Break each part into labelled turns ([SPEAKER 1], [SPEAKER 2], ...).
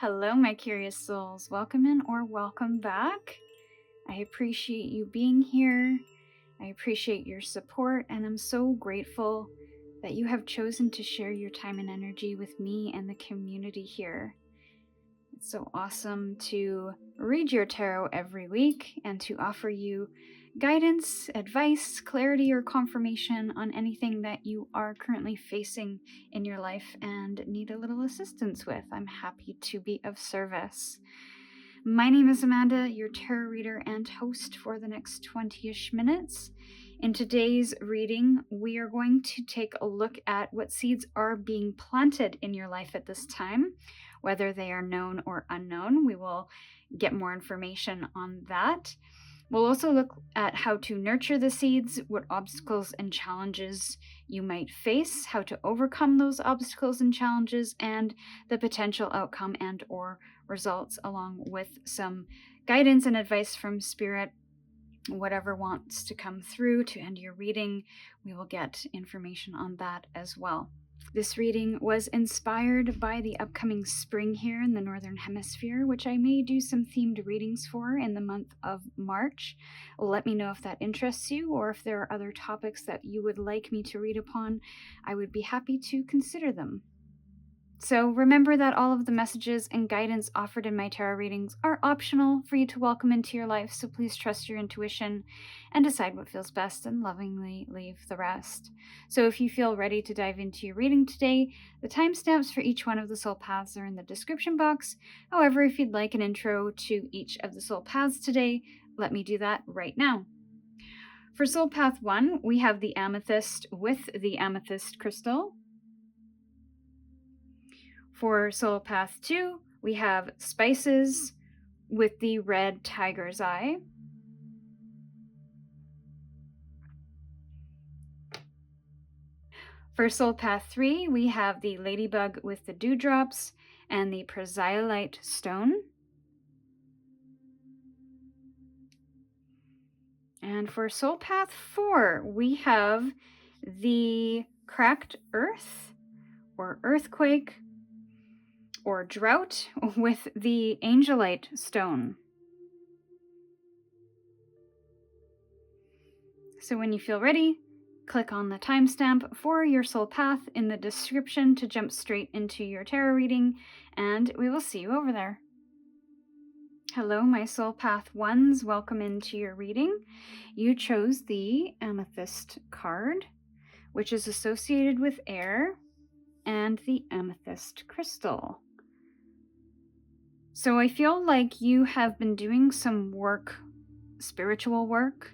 [SPEAKER 1] Hello, my curious souls. Welcome in or welcome back. I appreciate you being here. I appreciate your support, and I'm so grateful that you have chosen to share your time and energy with me and the community here. It's so awesome to read your tarot every week and to offer you guidance, advice, clarity, or confirmation on anything that you are currently facing in your life and need a little assistance with. I'm happy to be of service. My name is Amanda, your tarot reader and host for the next 20-ish minutes. In today's reading, we are going to take a look at what seeds are being planted in your life at this time, whether they are known or unknown. We will get more information on that. We'll also look at how to nurture the seeds, what obstacles and challenges you might face, how to overcome those obstacles and challenges, and the potential outcome and or results, along with some guidance and advice from Spirit. Whatever wants to come through to end your reading, we will get information on that as well. This reading was inspired by the upcoming spring here in the Northern Hemisphere, which I may do some themed readings for in the month of March. Let me know if that interests you, or if there are other topics that you would like me to read upon. I would be happy to consider them. So remember that all of the messages and guidance offered in my tarot readings are optional for you to welcome into your life, so please trust your intuition and decide what feels best and lovingly leave the rest. So if you feel ready to dive into your reading today, the timestamps for each one of the soul paths are in the description box. However, if you'd like an intro to each of the soul paths today, let me do that right now. For soul path 1, we have the amethyst with the amethyst crystal. For soul path 2, we have spices with the red tiger's eye. For soul path 3, we have the ladybug with the dewdrops and the chrysolite stone. And for soul path 4, we have the cracked earth or earthquake or drought with the angelite stone. So when you feel ready, click on the timestamp for your soul path in the description to jump straight into your tarot reading, and we will see you over there. Hello, my soul path ones. Welcome into your reading. You chose the amethyst card, which is associated with air, and the amethyst crystal. So I feel like you have been doing some work, spiritual work,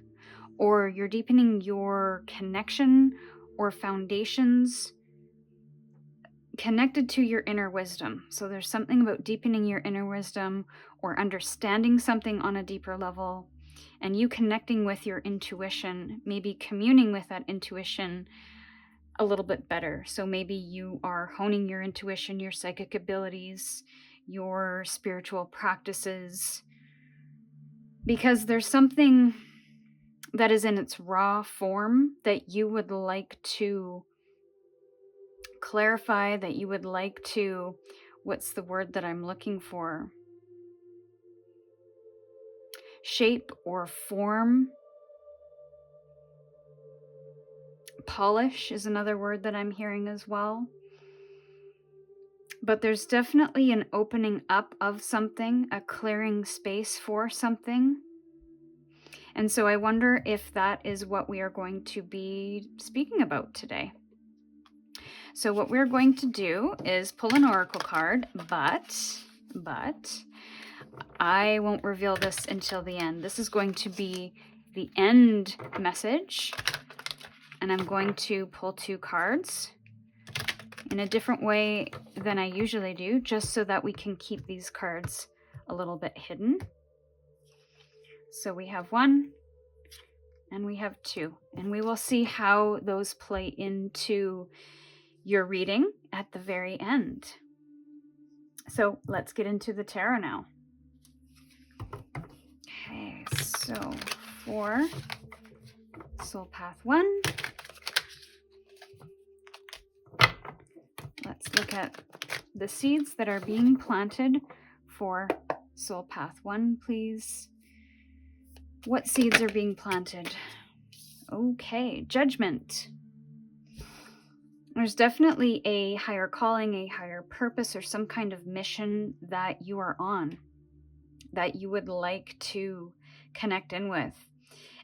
[SPEAKER 1] or you're deepening your connection or foundations connected to your inner wisdom. So there's something about deepening your inner wisdom or understanding something on a deeper level, and you connecting with your intuition, maybe communing with that intuition a little bit better. So maybe you are honing your intuition, your psychic abilities, your spiritual practices, because there's something that is in its raw form that you would like to clarify, that you would like to, what's the word that I'm looking for? Shape or form. Polish is another word that I'm hearing as well. But there's definitely an opening up of something, a clearing space for something. And so I wonder if that is what we are going to be speaking about today. So what we're going to do is pull an oracle card, but I won't reveal this until the end. This is going to be the end message, and I'm going to pull 2 cards in a different way than I usually do, just so that we can keep these cards a little bit hidden. So we have 1 and we have 2, and we will see how those play into your reading at the very end. So let's get into the tarot now. Okay, so for soul path 1, let's look at the seeds that are being planted for Soul Path 1, please. What seeds are being planted? Okay, judgment. There's definitely a higher calling, a higher purpose, or some kind of mission that you are on that you would like to connect in with.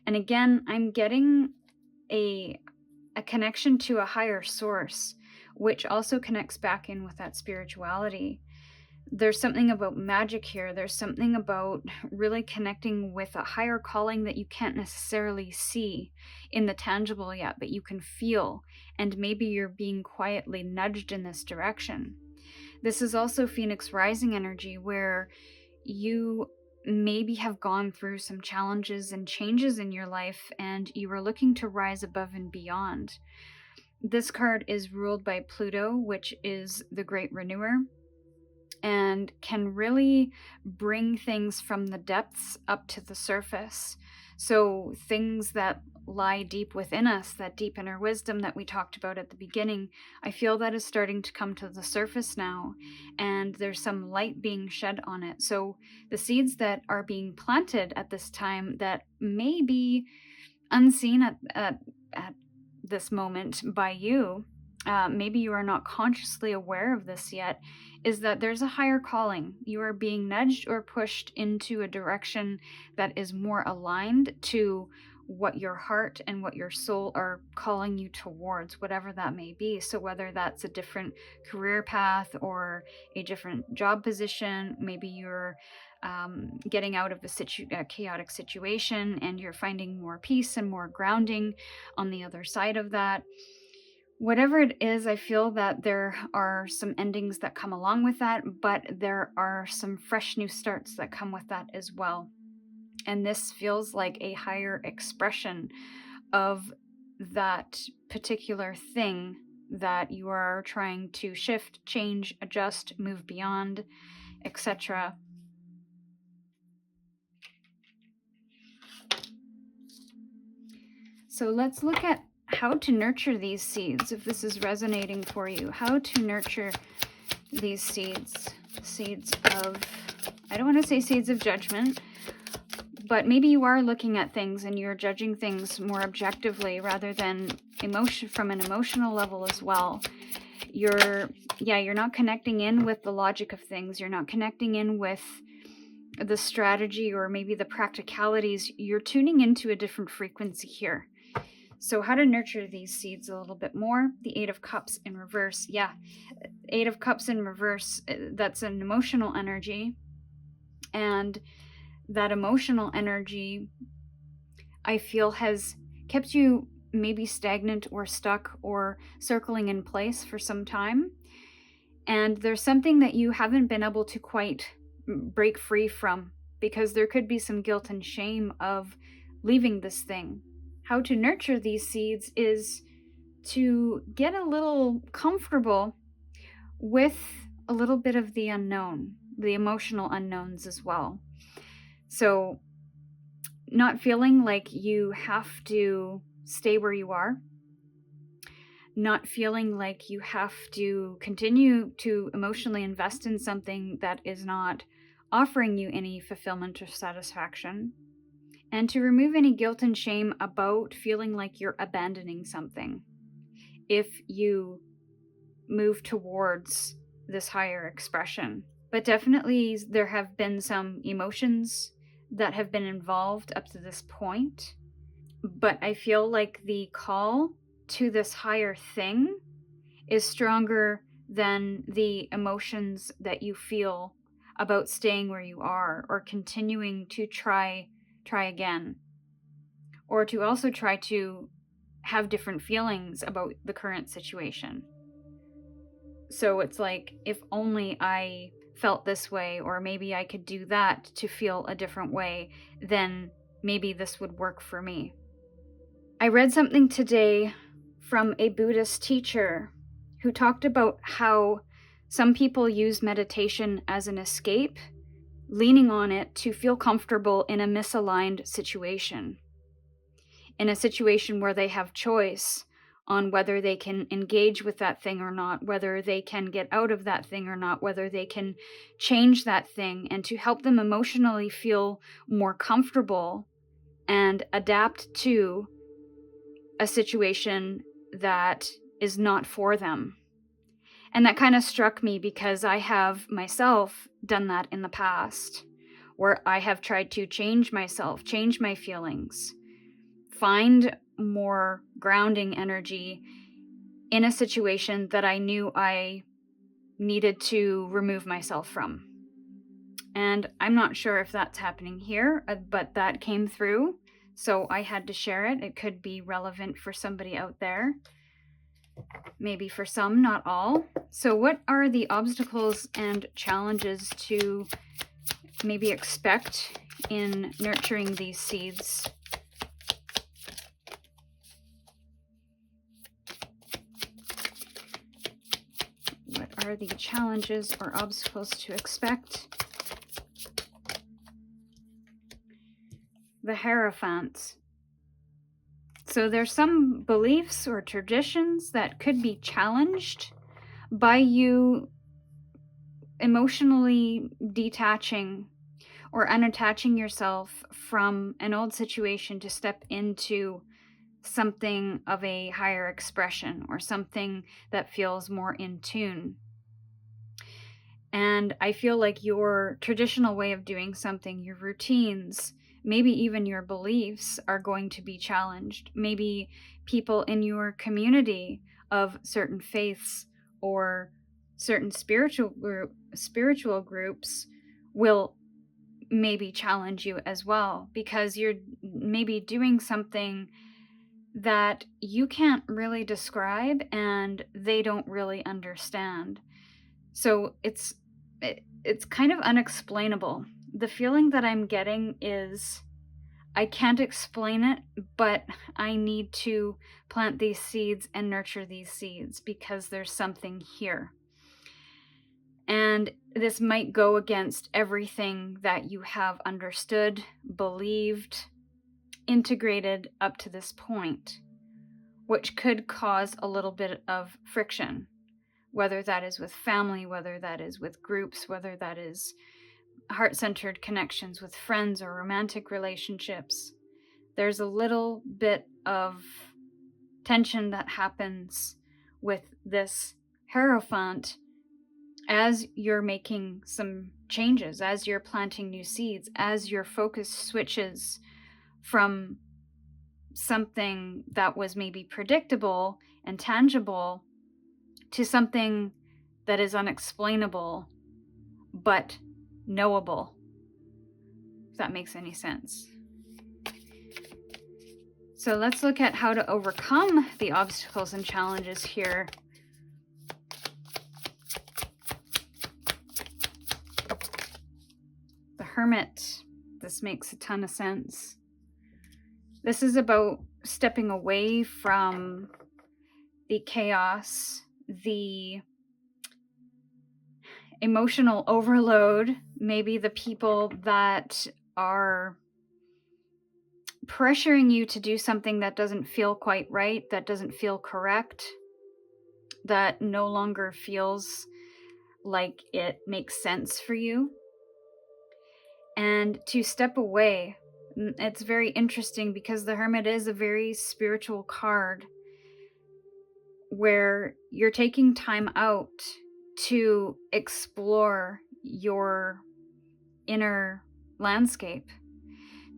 [SPEAKER 1] And again, I'm getting a connection to a higher source, which also connects back in with that spirituality. There's something about magic here. There's something about really connecting with a higher calling that you can't necessarily see in the tangible yet, but you can feel, and maybe you're being quietly nudged in this direction. This is also Phoenix Rising energy, where you maybe have gone through some challenges and changes in your life, and you are looking to rise above and beyond. This card is ruled by Pluto, which is the great renewer, and can really bring things from the depths up to the surface. So things that lie deep within us, that deep inner wisdom that we talked about at the beginning, I feel that is starting to come to the surface now, and there's some light being shed on it. So the seeds that are being planted at this time that may be unseen at this moment by you, maybe you are not consciously aware of this yet, is that there's a higher calling. You are being nudged or pushed into a direction that is more aligned to what your heart and what your soul are calling you towards, whatever that may be. So whether that's a different career path or a different job position, maybe you're getting out of a chaotic situation and you're finding more peace and more grounding on the other side of that. Whatever it is, I feel that there are some endings that come along with that, but there are some fresh new starts that come with that as well. And this feels like a higher expression of that particular thing that you are trying to shift, change, adjust, move beyond, etc. So let's look at how to nurture these seeds, if this is resonating for you. How to nurture these seeds. Seeds of, I don't want to say seeds of judgment, but maybe you are looking at things and you're judging things more objectively rather than from an emotional level as well. You're not connecting in with the logic of things. You're not connecting in with the strategy or maybe the practicalities. You're tuning into a different frequency here. So how to nurture these seeds a little bit more. The Eight of Cups in reverse. Yeah, Eight of Cups in reverse, that's an emotional energy. And that emotional energy, I feel, has kept you maybe stagnant or stuck or circling in place for some time. And there's something that you haven't been able to quite break free from, because there could be some guilt and shame of leaving this thing. How to nurture these seeds is to get a little comfortable with a little bit of the unknown, the emotional unknowns as well. So not feeling like you have to stay where you are, not feeling like you have to continue to emotionally invest in something that is not offering you any fulfillment or satisfaction, and to remove any guilt and shame about feeling like you're abandoning something if you move towards this higher expression. But definitely there have been some emotions that have been involved up to this point. But I feel like the call to this higher thing is stronger than the emotions that you feel about staying where you are or continuing to try again, or to also try to have different feelings about the current situation. So it's like, if only I felt this way, or maybe I could do that to feel a different way, then maybe this would work for me. I read something today from a Buddhist teacher who talked about how some people use meditation as an escape, leaning on it to feel comfortable in a misaligned situation, in a situation where they have choice, on whether they can engage with that thing or not, whether they can get out of that thing or not, whether they can change that thing, and to help them emotionally feel more comfortable and adapt to a situation that is not for them. And that kind of struck me because I have myself done that in the past, where I have tried to change myself, change my feelings, find more grounding energy in a situation that I knew I needed to remove myself from. And I'm not sure if that's happening here, but that came through, so I had to share it. It could be relevant for somebody out there. Maybe for some, not all. So what are the obstacles and challenges to maybe expect in nurturing these seeds? What are the challenges or obstacles to expect? The Hierophant. So there's some beliefs or traditions that could be challenged by you emotionally detaching or unattaching yourself from an old situation to step into something of a higher expression or something that feels more in tune. And I feel like your traditional way of doing something, your routines, maybe even your beliefs are going to be challenged. Maybe people in your community of certain faiths or certain spiritual groups will maybe challenge you as well, because you're maybe doing something that you can't really describe and they don't really understand. So it's kind of unexplainable. The feeling that I'm getting is I can't explain it, but I need to plant these seeds and nurture these seeds because there's something here. And this might go against everything that you have understood, believed, integrated up to this point, which could cause a little bit of friction, whether that is with family, whether that is with groups, whether that is heart-centered connections with friends or romantic relationships. There's a little bit of tension that happens with this Hierophant as you're making some changes, as you're planting new seeds, as your focus switches from something that was maybe predictable and tangible to something that is unexplainable but knowable, if that makes any sense. So let's look at how to overcome the obstacles and challenges here. The Hermit. This makes a ton of sense. This is about stepping away from the chaos, the emotional overload, maybe the people that are pressuring you to do something that doesn't feel quite right, that doesn't feel correct, that no longer feels like it makes sense for you. And to step away, it's very interesting because the Hermit is a very spiritual card where you're taking time out to explore your inner landscape,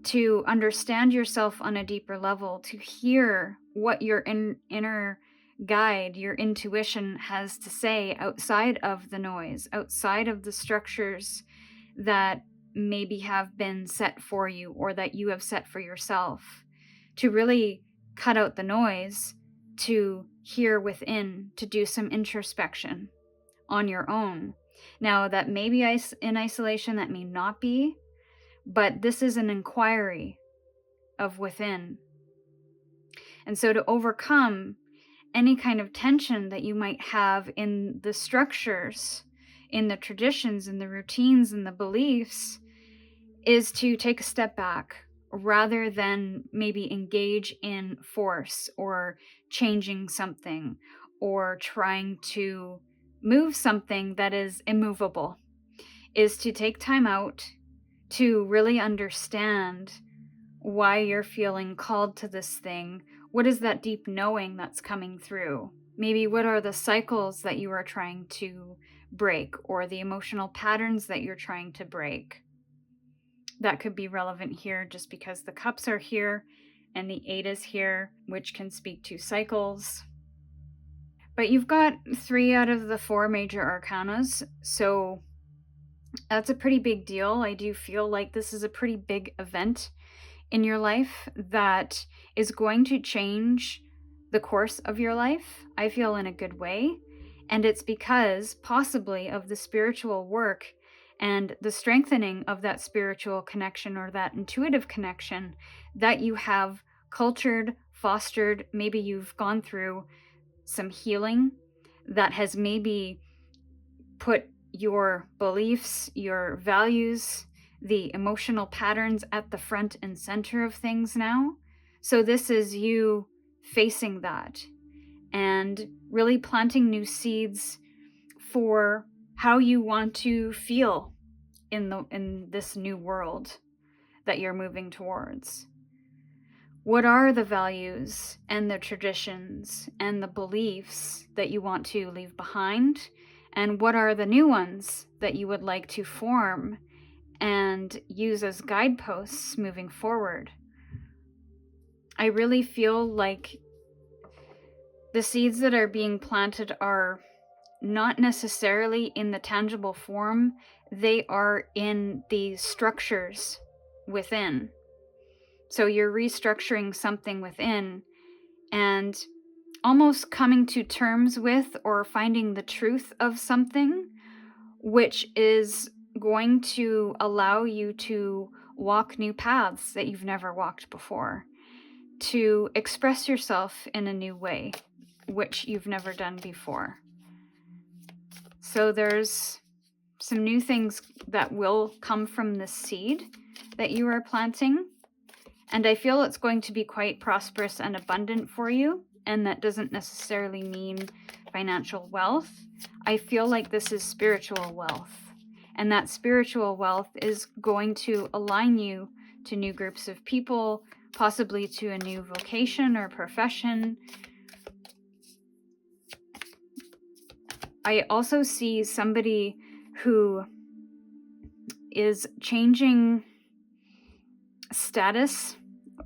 [SPEAKER 1] to understand yourself on a deeper level, to hear what your inner guide, your intuition has to say outside of the noise, outside of the structures that maybe have been set for you or that you have set for yourself, to really cut out the noise, to hear within, to do some introspection on your own. Now, that may be in isolation, that may not be, but this is an inquiry of within. And so to overcome any kind of tension that you might have in the structures, in the traditions, in the routines, in the beliefs, is to take a step back rather than maybe engage in force or changing something or trying to move something that is immovable, is to take time out to really understand why you're feeling called to this thing. What is that deep knowing that's coming through? Maybe what are the cycles that you are trying to break, or the emotional patterns that you're trying to break? That could be relevant here just because the cups are here and the 8 is here, which can speak to cycles. But you've got 3 out of the 4 major arcanas, so that's a pretty big deal. I do feel like this is a pretty big event in your life that is going to change the course of your life, I feel, in a good way. And it's because possibly of the spiritual work and the strengthening of that spiritual connection or that intuitive connection that you have cultured, fostered. Maybe you've gone through some healing that has maybe put your beliefs, your values, the emotional patterns at the front and center of things now. So this is you facing that and really planting new seeds for how you want to feel in this new world that you're moving towards. What are the values and the traditions and the beliefs that you want to leave behind? And what are the new ones that you would like to form and use as guideposts moving forward? I really feel like the seeds that are being planted are not necessarily in the tangible form, they are in the structures within. So you're restructuring something within and almost coming to terms with or finding the truth of something, which is going to allow you to walk new paths that you've never walked before, to express yourself in a new way, which you've never done before. So there's some new things that will come from this seed that you are planting. And I feel it's going to be quite prosperous and abundant for you. And that doesn't necessarily mean financial wealth. I feel like this is spiritual wealth. And that spiritual wealth is going to align you to new groups of people, possibly to a new vocation or profession. I also see somebody who is changing status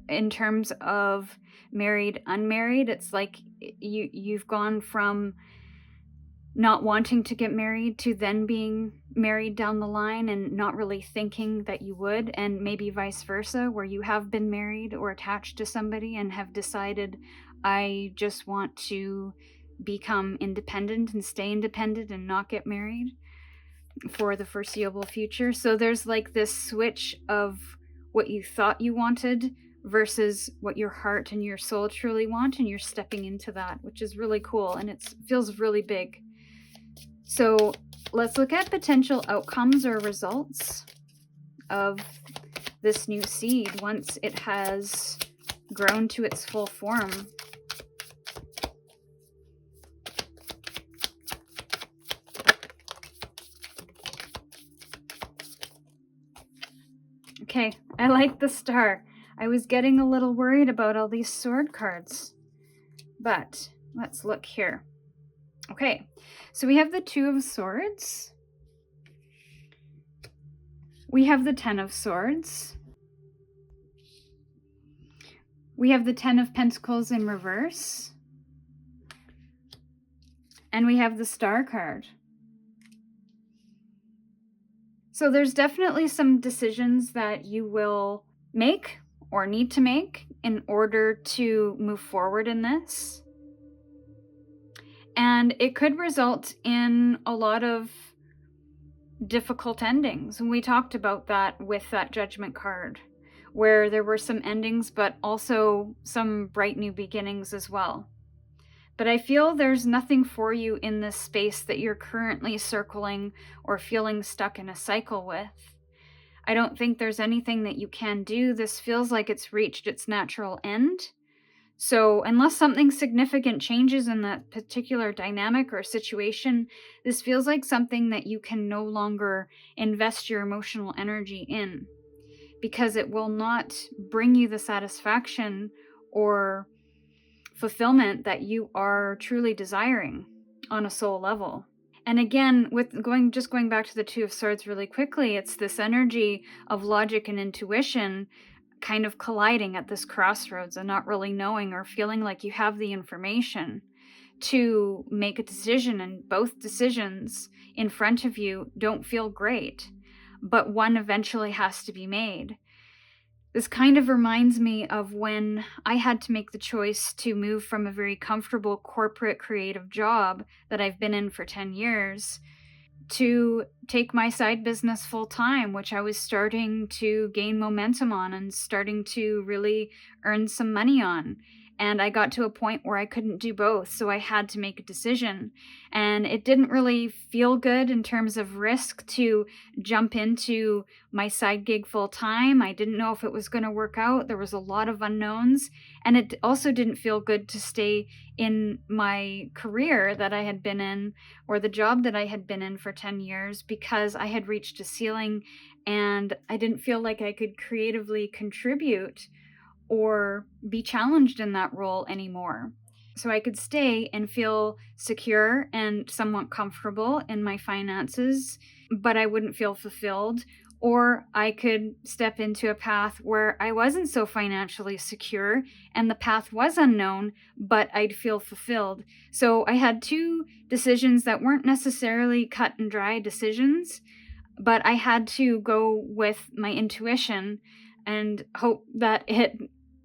[SPEAKER 1] in terms of married, unmarried. It's like you've gone from not wanting to get married to then being married down the line and not really thinking that you would, and maybe vice versa, where you have been married or attached to somebody and have decided, I just want to become independent and stay independent and not get married for the foreseeable future. So there's like this switch of what you thought you wanted versus what your heart and your soul truly want, and you're stepping into that, which is really cool, and it feels really big. So let's look at potential outcomes or results of this new seed once it has grown to its full form. Okay, I like the star. I was getting a little worried about all these sword cards, but let's look here. Okay, so we have the 2 of Swords. We have the 10 of Swords. We have the 10 of Pentacles in reverse. And we have the Star card. So there's definitely some decisions that you will make or need to make in order to move forward in this. And it could result in a lot of difficult endings. And we talked about that with that Judgment card, where there were some endings, but also some bright new beginnings as well. But I feel there's nothing for you in this space that you're currently circling or feeling stuck in a cycle with. I don't think there's anything that you can do. This feels like it's reached its natural end. So, unless something significant changes in that particular dynamic or situation, this feels like something that you can no longer invest your emotional energy in, because it will not bring you the satisfaction or fulfillment that you are truly desiring on a soul level. And again, with going back to the Two of Swords really quickly, it's this energy of logic and intuition kind of colliding at this crossroads and not really knowing or feeling like you have the information to make a decision. And both decisions in front of you don't feel great, but one eventually has to be made. This kind of reminds me of when I had to make the choice to move from a very comfortable corporate creative job that I've been in for 10 years to take my side business full time, which I was starting to gain momentum on and starting to really earn some money on. And I got to a point where I couldn't do both, so I had to make a decision. And it didn't really feel good in terms of risk to jump into my side gig full time. I didn't know if it was going to work out. There was a lot of unknowns. And it also didn't feel good to stay in my career that I had been in, or the job that I had been in for 10 years, because I had reached a ceiling and I didn't feel like I could creatively contribute or be challenged in that role anymore. So I could stay and feel secure and somewhat comfortable in my finances, but I wouldn't feel fulfilled. Or I could step into a path where I wasn't so financially secure and the path was unknown, but I'd feel fulfilled. So I had two decisions that weren't necessarily cut and dry decisions, but I had to go with my intuition and hope that it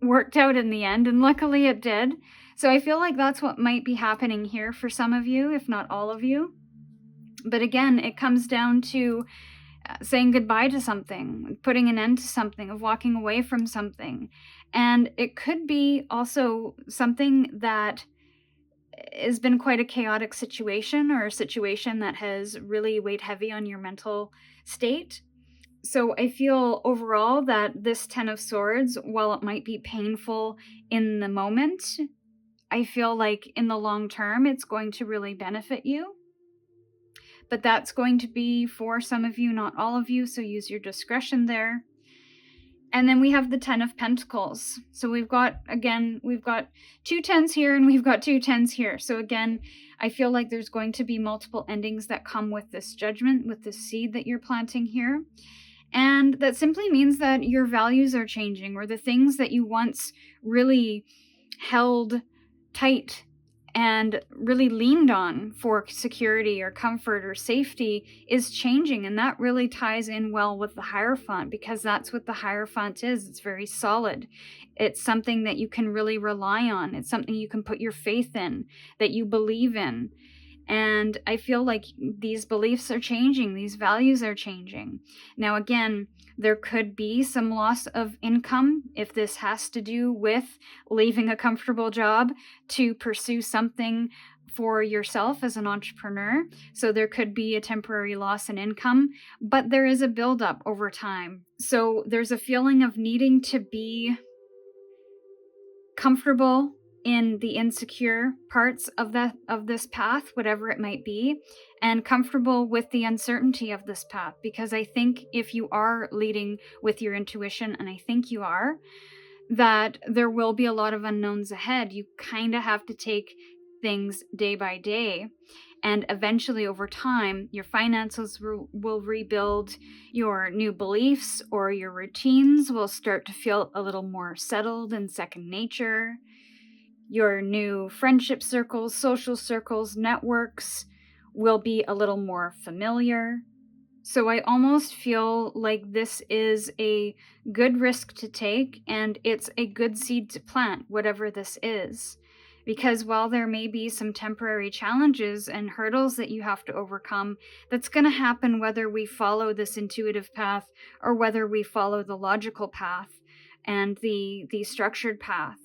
[SPEAKER 1] worked out in the end, and luckily it did. So I feel like that's what might be happening here for some of you, if not all of you. But again, it comes down to saying goodbye to something, putting an end to something, of walking away from something. And it could be also something that has been quite a chaotic situation, or a situation that has really weighed heavy on your mental state. So I feel overall that this Ten of Swords, while it might be painful in the moment, I feel like in the long term, it's going to really benefit you. But that's going to be for some of you, not all of you, so use your discretion there. And then we have the Ten of Pentacles. So we've got two tens here and we've got two tens here. So again, I feel like there's going to be multiple endings that come with this judgment, with this seed that you're planting here. And that simply means that your values are changing, or the things that you once really held tight and really leaned on for security or comfort or safety is changing. And that really ties in well with the Hierophant, because that's what the Hierophant is. It's very solid. It's something that you can really rely on. It's something you can put your faith in, that you believe in. And I feel like these beliefs are changing, these values are changing. Now, again, there could be some loss of income if this has to do with leaving a comfortable job to pursue something for yourself as an entrepreneur. So there could be a temporary loss in income, but there is a buildup over time. So there's a feeling of needing to be comfortable in the insecure parts of this path, whatever it might be, and comfortable with the uncertainty of this path. Because I think if you are leading with your intuition, and I think you are, that there will be a lot of unknowns ahead. You kind of have to take things day by day. And eventually, over time, your finances will rebuild, your new beliefs or your routines will start to feel a little more settled and second nature. Your new friendship circles, social circles, networks will be a little more familiar. So I almost feel like this is a good risk to take, and it's a good seed to plant, whatever this is. Because while there may be some temporary challenges and hurdles that you have to overcome, that's going to happen whether we follow this intuitive path or whether we follow the logical path and the structured path.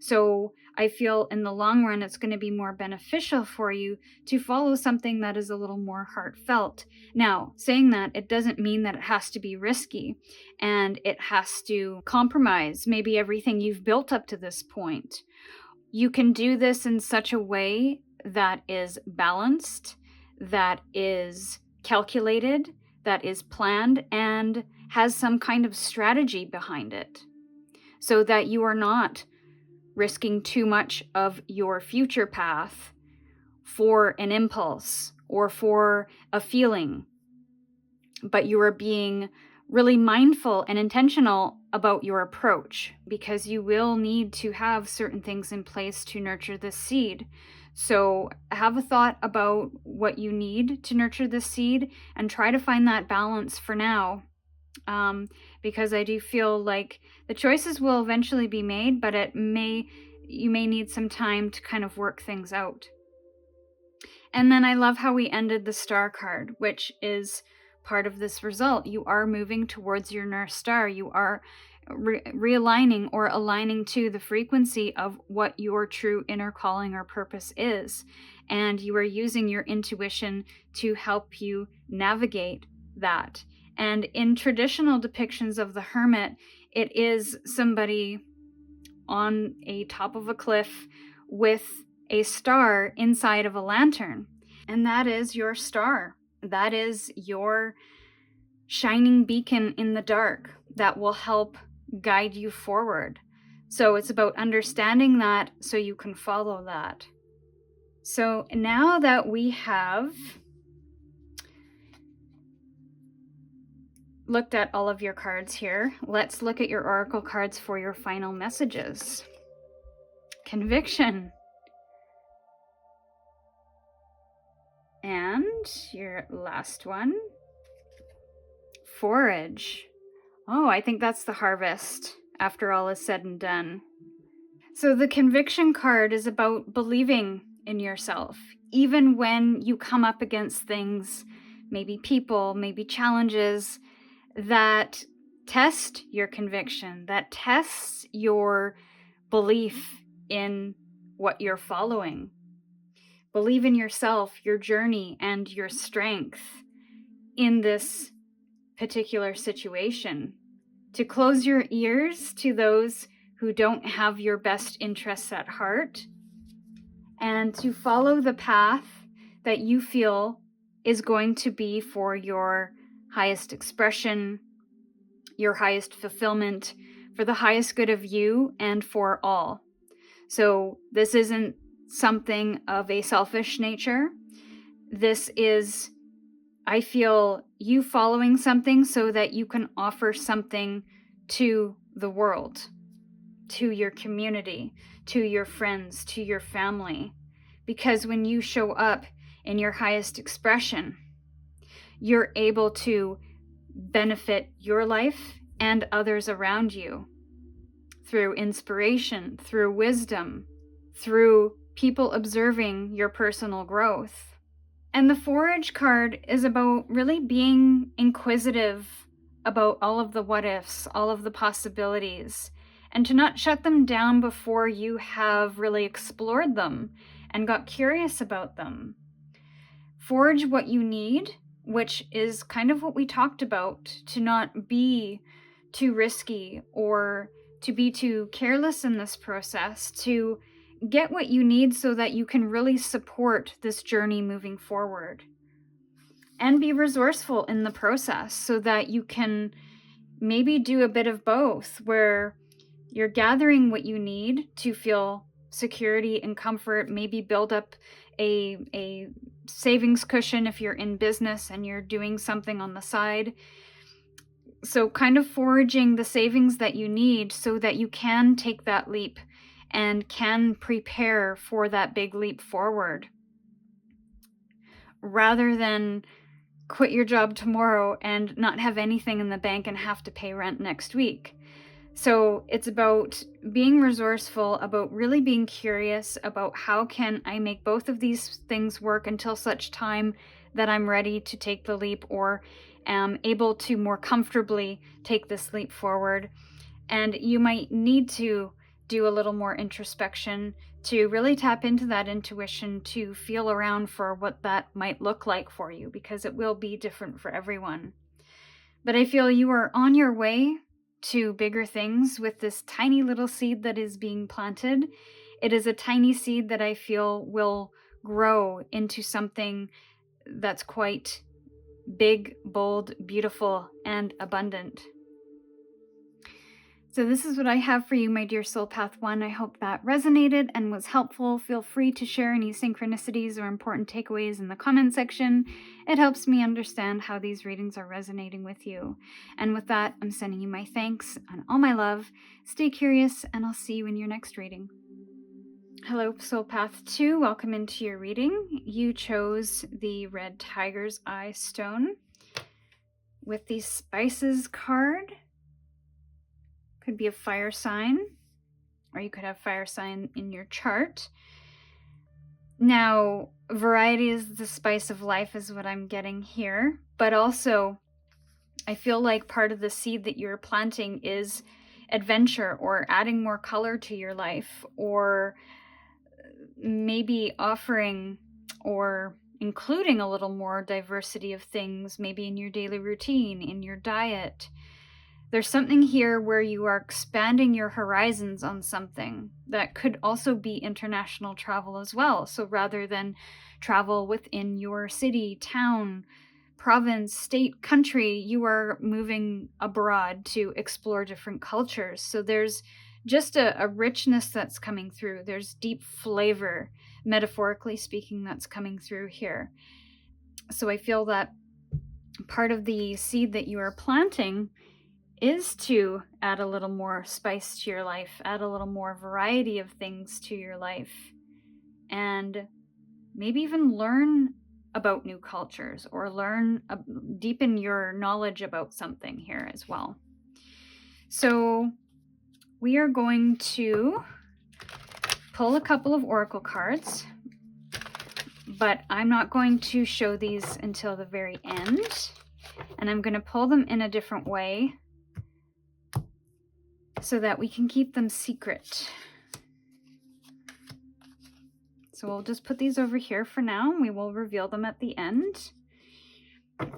[SPEAKER 1] So I feel in the long run, it's going to be more beneficial for you to follow something that is a little more heartfelt. Now, saying that, it doesn't mean that it has to be risky and it has to compromise maybe everything you've built up to this point. You can do this in such a way that is balanced, that is calculated, that is planned, and has some kind of strategy behind it, so that you are not risking too much of your future path for an impulse or for a feeling, but you are being really mindful and intentional about your approach, because you will need to have certain things in place to nurture this seed. So have a thought about what you need to nurture this seed and try to find that balance for now. Because I do feel like the choices will eventually be made, but you may need some time to kind of work things out. And then I love how we ended the star card, which is part of this result. You are moving towards your North Star. You are realigning or aligning to the frequency of what your true inner calling or purpose is. And you are using your intuition to help you navigate that. And in traditional depictions of the hermit, it is somebody on a top of a cliff with a star inside of a lantern. And that is your star. That is your shining beacon in the dark that will help guide you forward. So it's about understanding that so you can follow that. So now that we have looked at all of your cards here, let's look at your oracle cards for your final messages. Conviction. And your last one, forage. Oh, I think that's the harvest after all is said and done. So the conviction card is about believing in yourself, even when you come up against things, maybe people, maybe challenges that test your conviction, that tests your belief in what you're following. Believe in yourself, your journey, and your strength in this particular situation. To close your ears to those who don't have your best interests at heart, and to follow the path that you feel is going to be for your highest expression, your highest fulfillment, for the highest good of you and for all. So this isn't something of a selfish nature. This is, I feel, you following something so that you can offer something to the world, to your community, to your friends, to your family. Because when you show up in your highest expression, you're able to benefit your life and others around you through inspiration, through wisdom, through people observing your personal growth. And the forage card is about really being inquisitive about all of the what ifs, all of the possibilities, and to not shut them down before you have really explored them and got curious about them. Forage what you need, which is kind of what we talked about, to not be too risky or to be too careless in this process, to get what you need so that you can really support this journey moving forward. And be resourceful in the process so that you can maybe do a bit of both, where you're gathering what you need to feel security and comfort, maybe build up a savings cushion if you're in business and you're doing something on the side. So kind of foraging the savings that you need so that you can take that leap and can prepare for that big leap forward, rather than quit your job tomorrow and not have anything in the bank and have to pay rent next week. So it's about being resourceful, about really being curious about how can I make both of these things work until such time that I'm ready to take the leap or am able to more comfortably take this leap forward. And you might need to do a little more introspection, to really tap into that intuition, to feel around for what that might look like for you, because it will be different for everyone. But I feel you are on your way to bigger things with this tiny little seed that is being planted. It is a tiny seed that I feel will grow into something that's quite big, bold, beautiful, and abundant. So this is what I have for you, my dear Soul Path 1. I hope that resonated and was helpful. Feel free to share any synchronicities or important takeaways in the comment section. It helps me understand how these readings are resonating with you. And with that, I'm sending you my thanks and all my love. Stay curious, and I'll see you in your next reading. Hello, Soul Path 2. Welcome into your reading. You chose the Red Tiger's Eye Stone with the Spices card. Could be a fire sign, or you could have fire sign in your chart. Now, variety is the spice of life is what I'm getting here, but also I feel like part of the seed that you're planting is adventure, or adding more color to your life, or maybe offering or including a little more diversity of things, maybe in your daily routine, in your diet. There's something here where you are expanding your horizons on something that could also be international travel as well. So rather than travel within your city, town, province, state, country, you are moving abroad to explore different cultures. So there's just a richness that's coming through. There's deep flavor, metaphorically speaking, that's coming through here. So I feel that part of the seed that you are planting is to add a little more spice to your life, add a little more variety of things to your life, and maybe even learn about new cultures, or deepen your knowledge about something here as well. So we are going to pull a couple of oracle cards, but I'm not going to show these until the very end, and I'm going to pull them in a different way so that we can keep them secret. So we'll just put these over here for now, and we will reveal them at the end.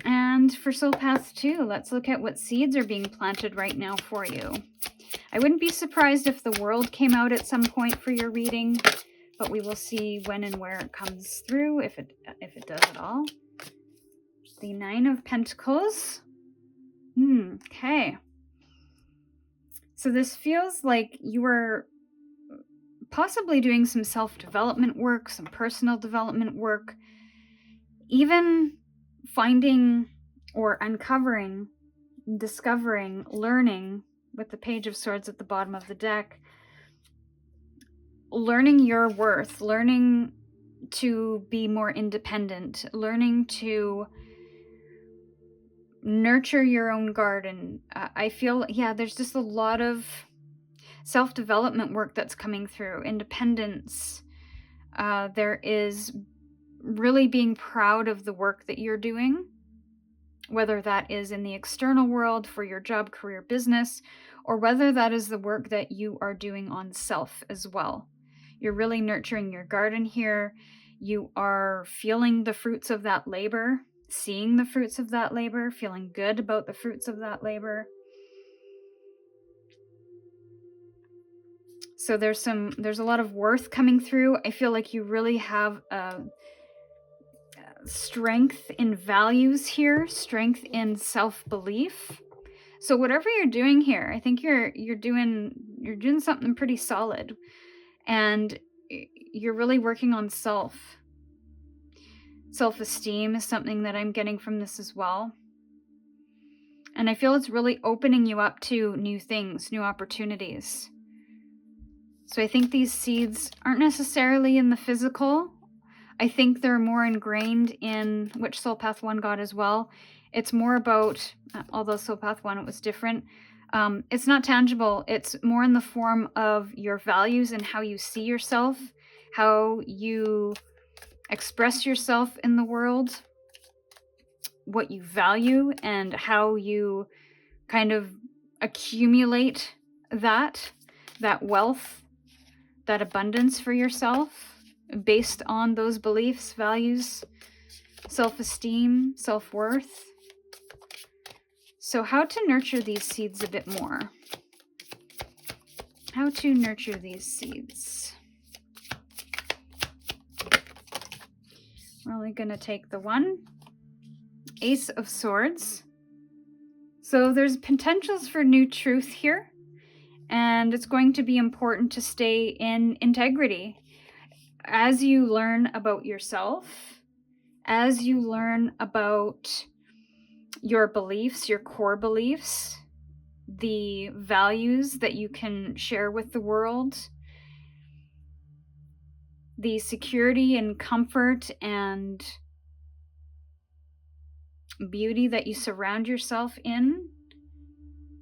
[SPEAKER 1] And for Soul Path 2, let's look at what seeds are being planted right now for you. I wouldn't be surprised if the world came out at some point for your reading, but we will see when and where it comes through, if it does at all. The Nine of Pentacles. Okay. So this feels like you are possibly doing some self-development work, some personal development work, even finding or uncovering, discovering, learning, with the Page of Swords at the bottom of the deck, learning your worth, learning to be more independent, learning to nurture your own garden. I feel, there's just a lot of self-development work that's coming through, independence. There is really being proud of the work that you're doing, whether that is in the external world for your job, career, business, or whether that is the work that you are doing on self as well. You're really nurturing your garden here. You are feeling the fruits of that labor, seeing the fruits of that labor, feeling good about the fruits of that labor. So there's a lot of worth coming through. I feel like you really have strength in values here, strength in self-belief. So whatever you're doing here, I think you're doing something pretty solid, and you're really working on self-esteem is something that I'm getting from this as well. And I feel it's really opening you up to new things, new opportunities. So I think these seeds aren't necessarily in the physical. I think they're more ingrained in, which Soul Path 1 got as well. It's more about, although Soul Path 1, it was different. It's not tangible. It's more in the form of your values and how you see yourself, how you express yourself in the world, what you value, and how you kind of accumulate that. that wealth, that abundance for yourself based on those beliefs, values, self-esteem, self-worth. So how to nurture these seeds a bit more? How to nurture these seeds? We're only going to take the one. Ace of Swords. So there's potentials for new truth here, and it's going to be important to stay in integrity as you learn about yourself, as you learn about your beliefs, your core beliefs, the values that you can share with the world, the security and comfort and beauty that you surround yourself in,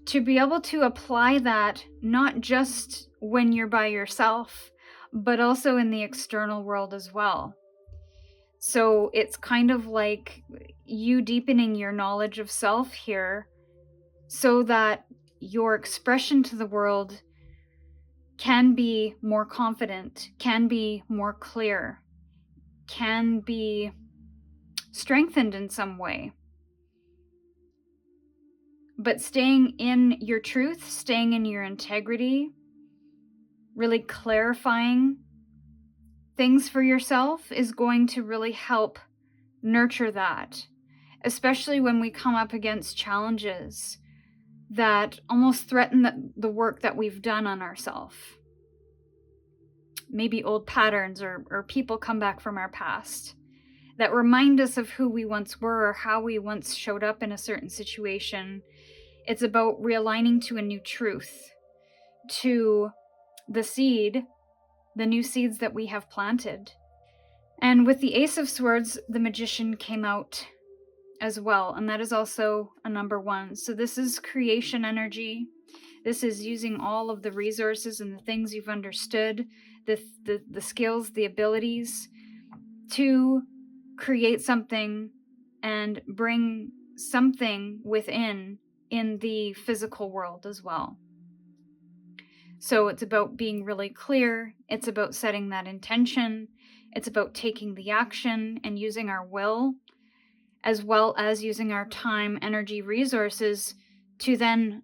[SPEAKER 1] to be able to apply that not just when you're by yourself, but also in the external world as well. So it's kind of like you deepening your knowledge of self here so that your expression to the world can be more confident, can be more clear, can be strengthened in some way. But staying in your truth, staying in your integrity, really clarifying things for yourself is going to really help nurture that, especially when we come up against challenges that almost threaten the work that we've done on ourselves. Maybe old patterns or people come back from our past that remind us of who we once were or how we once showed up in a certain situation. It's about realigning to a new truth, to the seed, the new seeds that we have planted. And with the Ace of Swords, the Magician came out as well, and that is also a number 1. So this is creation energy. This is using all of the resources and the things you've understood, the skills, the abilities to create something and bring something within in the physical world as well. So it's about being really clear. It's about setting that intention. It's about taking the action and using our will, as well as using our time, energy, resources to then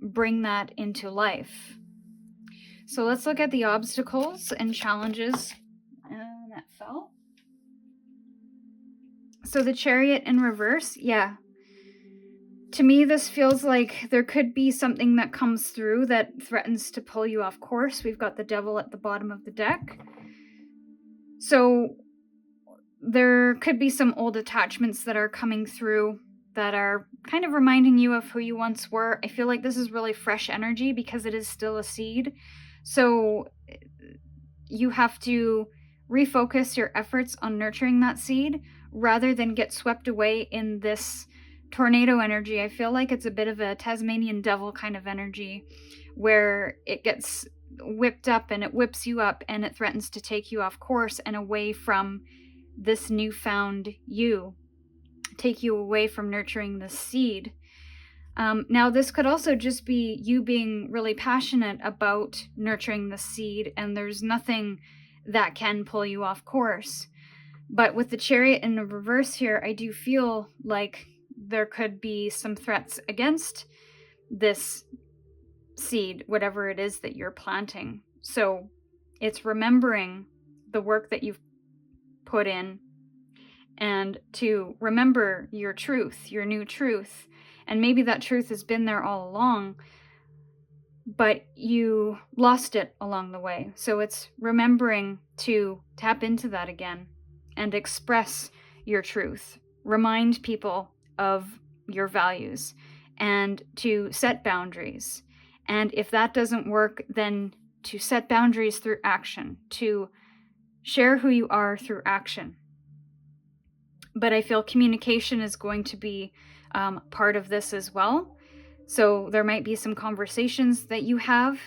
[SPEAKER 1] bring that into life. So let's look at the obstacles and challenges. And that fell. So the Chariot in reverse, yeah. To me, this feels like there could be something that comes through that threatens to pull you off course. We've got the Devil at the bottom of the deck. So there could be some old attachments that are coming through that are kind of reminding you of who you once were. I feel like this is really fresh energy because it is still a seed. So you have to refocus your efforts on nurturing that seed rather than get swept away in this tornado energy. I feel like it's a bit of a Tasmanian devil kind of energy where it gets whipped up and it whips you up and it threatens to take you off course and away from this newfound you, take you away from nurturing the seed. Now, this could also just be you being really passionate about nurturing the seed, and there's nothing that can pull you off course. But with the Chariot in the reverse here, I do feel like there could be some threats against this seed, whatever it is that you're planting. So it's remembering the work that you've put in and to remember your truth, your new truth. And maybe that truth has been there all along, but you lost it along the way. So it's remembering to tap into that again and express your truth. Remind people of your values and to set boundaries. And if that doesn't work, then to set boundaries through action, to share who you are through action. But I feel communication is going to be part of this as well. So there might be some conversations that you have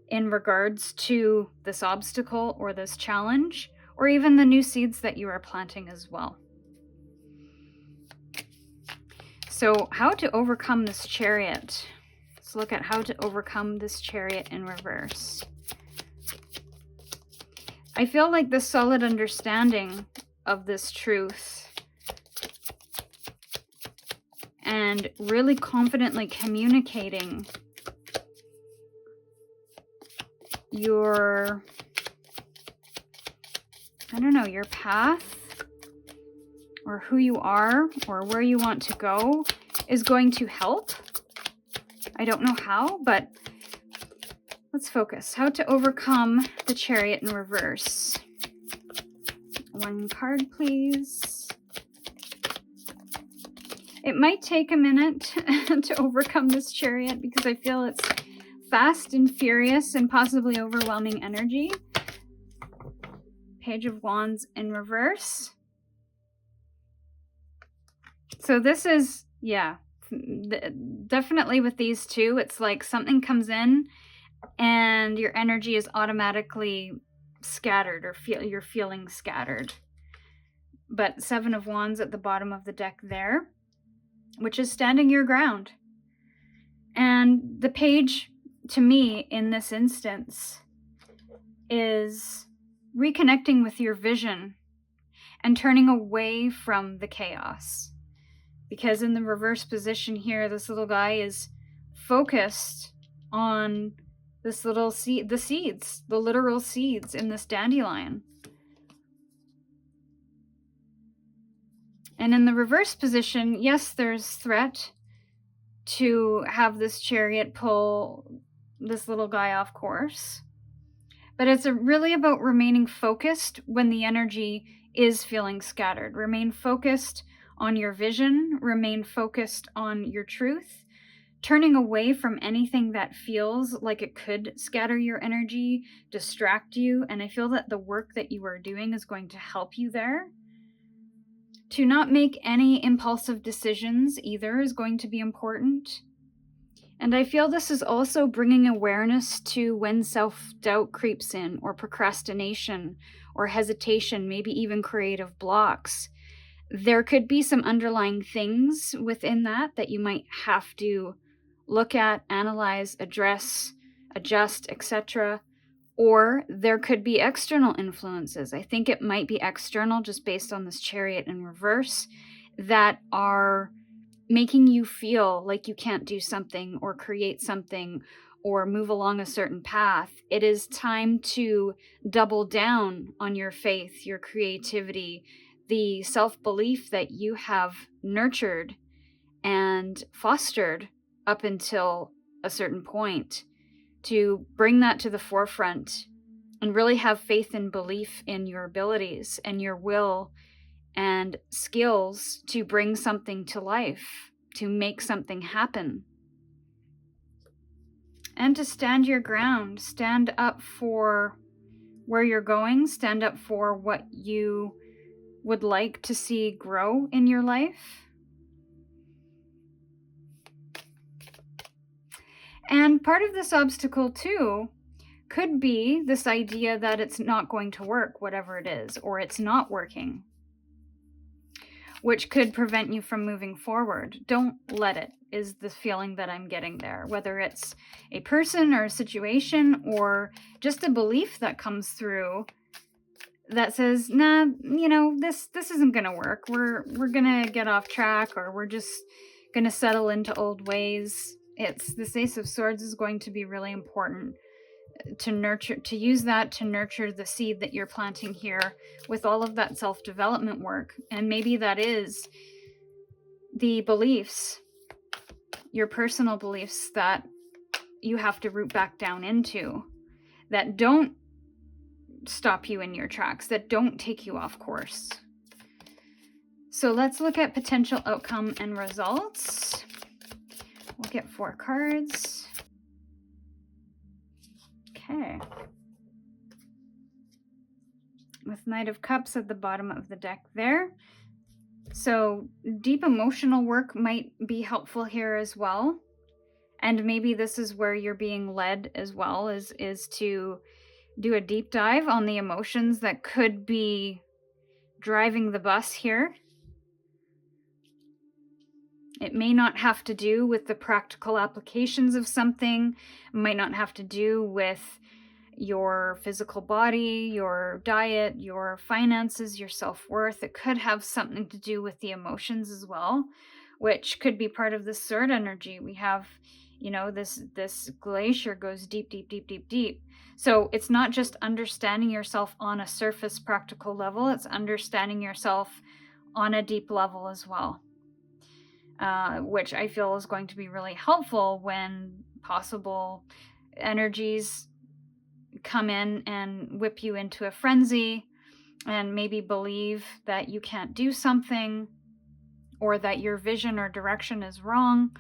[SPEAKER 1] in regards to this obstacle or this challenge, or even the new seeds that you are planting as well. So how to overcome this Chariot? Let's look at how to overcome this Chariot in reverse. I feel like the solid understanding of this truth and really confidently communicating your, your path or who you are or where you want to go is going to help. I don't know how, but let's focus. How to overcome the Chariot in reverse. One card, please. It might take a minute to overcome this Chariot because I feel it's fast and furious and possibly overwhelming energy. Page of Wands in reverse. So this is, definitely with these two, it's like something comes in and your energy is automatically scattered, or you're feeling scattered. But Seven of Wands at the bottom of the deck there, which is standing your ground. And the page, to me, in this instance, is reconnecting with your vision and turning away from the chaos. Because in the reverse position here, this little guy is focused on this little seed, the seeds, the literal seeds in this dandelion. And in the reverse position, yes, there's threat to have this Chariot pull this little guy off course. But it's really about remaining focused when the energy is feeling scattered. Remain focused on your vision, remain focused on your truth, turning away from anything that feels like it could scatter your energy, distract you, and I feel that the work that you are doing is going to help you there. To not make any impulsive decisions either is going to be important. And I feel this is also bringing awareness to when self-doubt creeps in, or procrastination, or hesitation, maybe even creative blocks. There could be some underlying things within that you might have to look at, analyze, address, adjust, etc. Or there could be external influences. I think it might be external, just based on this Chariot in reverse, that are making you feel like you can't do something or create something or move along a certain path. It is time to double down on your faith, your creativity, the self-belief that you have nurtured and fostered up until a certain point, to bring that to the forefront and really have faith and belief in your abilities and your will and skills to bring something to life, to make something happen. And to stand your ground, stand up for where you're going, stand up for what you would like to see grow in your life. And part of this obstacle too could be this idea that it's not going to work, whatever it is, or it's not working, which could prevent you from moving forward. Don't let it, is the feeling that I'm getting there, whether it's a person or a situation or just a belief that comes through that says, nah, this isn't gonna work. We're gonna get off track, or we're just gonna settle into old ways. It's this Ace of Swords is going to be really important to use that to nurture the seed that you're planting here with all of that self-development work. And maybe that is the beliefs, your personal beliefs that you have to root back down into, that don't stop you in your tracks, that don't take you off course. So let's look at potential outcome and results. We'll get 4 cards. Okay. With Knight of Cups at the bottom of the deck there. So deep emotional work might be helpful here as well. And maybe this is where you're being led as well, is to do a deep dive on the emotions that could be driving the bus here. It may not have to do with the practical applications of something. It might not have to do with your physical body, your diet, your finances, your self-worth. It could have something to do with the emotions as well, which could be part of the sword energy. We have, this glacier goes deep, deep, deep, deep, deep. So it's not just understanding yourself on a surface practical level, it's understanding yourself on a deep level as well, which I feel is going to be really helpful when possible energies come in and whip you into a frenzy and maybe believe that you can't do something or that your vision or direction is wrong.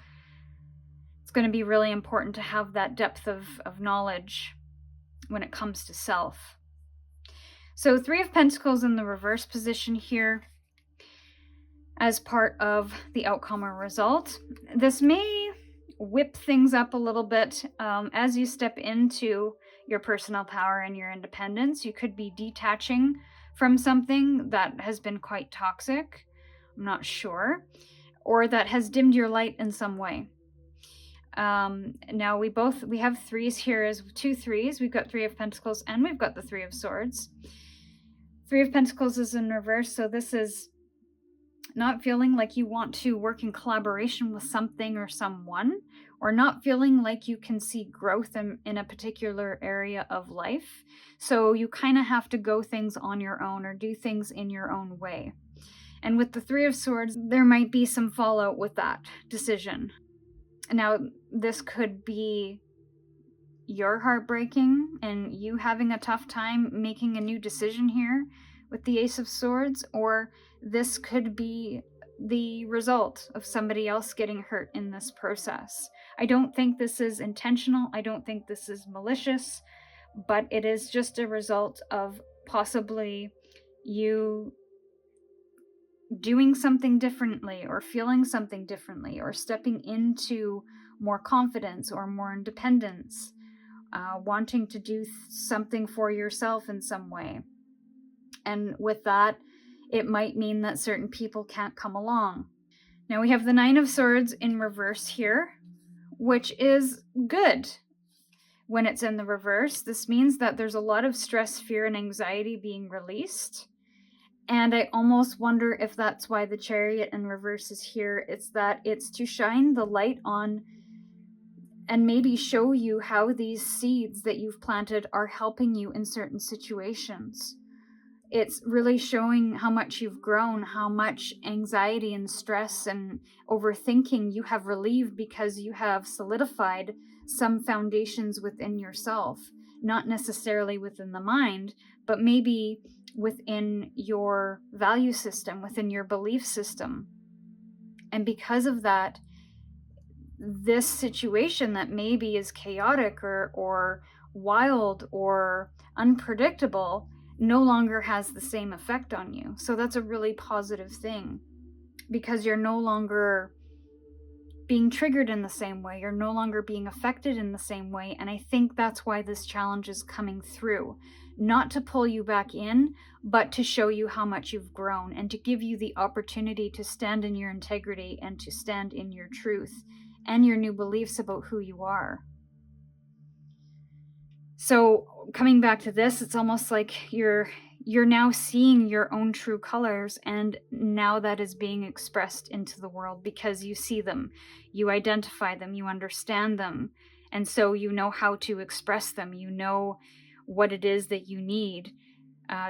[SPEAKER 1] It's going to be really important to have that depth of knowledge when it comes to self. So 3 of Pentacles in the reverse position here as part of the outcome or result. This may whip things up a little bit as you step into your personal power and your independence. You could be detaching from something that has been quite toxic, I'm not sure, or that has dimmed your light in some way. Now we have 3s here as 2 3s. We've got 3 of Pentacles and we've got the 3 of Swords. 3 of Pentacles is in reverse, so this is not feeling like you want to work in collaboration with something or someone, or not feeling like you can see growth in a particular area of life. So you kind of have to go things on your own or do things in your own way. And with the 3 of Swords, there might be some fallout with that decision. Now, this could be your heartbreaking and you having a tough time making a new decision here with the Ace of Swords, or this could be the result of somebody else getting hurt in this process. I don't think this is intentional. I don't think this is malicious, but it is just a result of possibly you doing something differently or feeling something differently or stepping into more confidence or more independence, wanting to do something for yourself in some way. And with that, it might mean that certain people can't come along. Now we have the 9 of Swords in reverse here, which is good when it's in the reverse. This means that there's a lot of stress, fear, and anxiety being released. And I almost wonder if that's why the Chariot in reverse is here. It's to shine the light on and maybe show you how these seeds that you've planted are helping you in certain situations. It's really showing how much you've grown, how much anxiety and stress and overthinking you have relieved because you have solidified some foundations within yourself, not necessarily within the mind, but maybe within your value system, within your belief system. And because of that, this situation that maybe is chaotic or wild or unpredictable no longer has the same effect on you. So that's a really positive thing, because you're no longer being triggered in the same way. You're no longer being affected in the same way. And I think that's why this challenge is coming through. Not to pull you back in, but to show you how much you've grown and to give you the opportunity to stand in your integrity and to stand in your truth and your new beliefs about who you are. So coming back to this, it's almost like you're now seeing your own true colors, and now that is being expressed into the world because you see them, you identify them, you understand them, and so you know how to express them. You know what it is that you need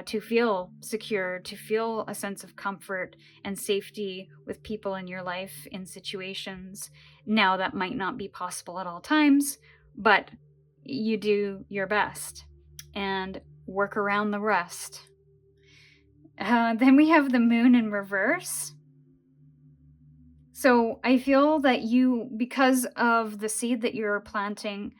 [SPEAKER 1] to feel secure, to feel a sense of comfort and safety with people in your life, in situations. Now that might not be possible at all times, but you do your best and work around the rest. Then we have the Moon in reverse. So I feel that because of the seed that you're planting,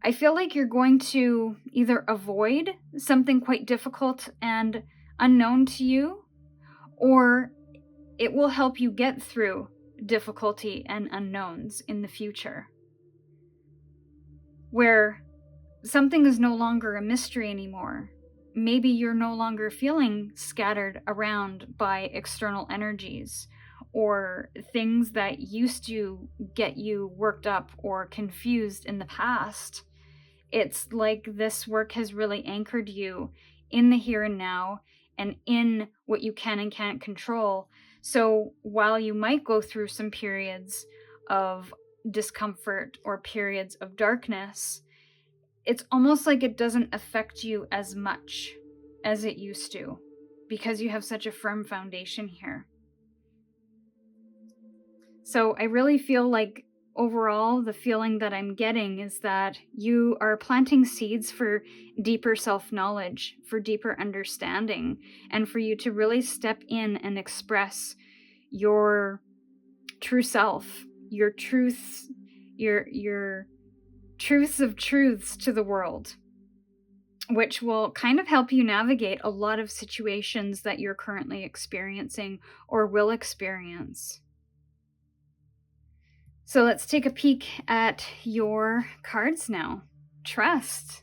[SPEAKER 1] I feel like you're going to either avoid something quite difficult and unknown to you, or it will help you get through difficulty and unknowns in the future, where something is no longer a mystery anymore. Maybe you're no longer feeling scattered around by external energies, or things that used to get you worked up or confused in the past. It's like this work has really anchored you in the here and now and in what you can and can't control. So while you might go through some periods of discomfort or periods of darkness, it's almost like it doesn't affect you as much as it used to, because you have such a firm foundation here. So I really feel like overall the feeling that I'm getting is that you are planting seeds for deeper self-knowledge, for deeper understanding, and for you to really step in and express your true self, your truths, your truths of truths to the world, which will kind of help you navigate a lot of situations that you're currently experiencing or will experience. So let's take a peek at your cards now. Trust.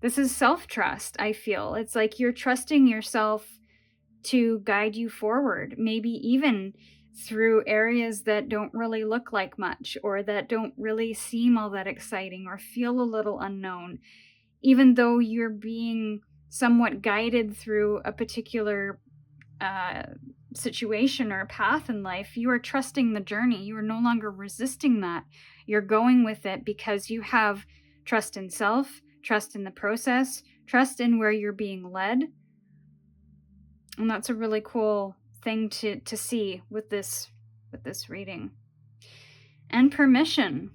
[SPEAKER 1] This is self-trust, I feel. It's like you're trusting yourself to guide you forward, maybe even through areas that don't really look like much, or that don't really seem all that exciting, or feel a little unknown. Even though you're being somewhat guided through a particular situation or path in life, you are trusting the journey. You are no longer resisting that. You're going with it because you have trust in self, trust in the process, trust in where you're being led. And that's a really cool thing to see with this reading. And permission.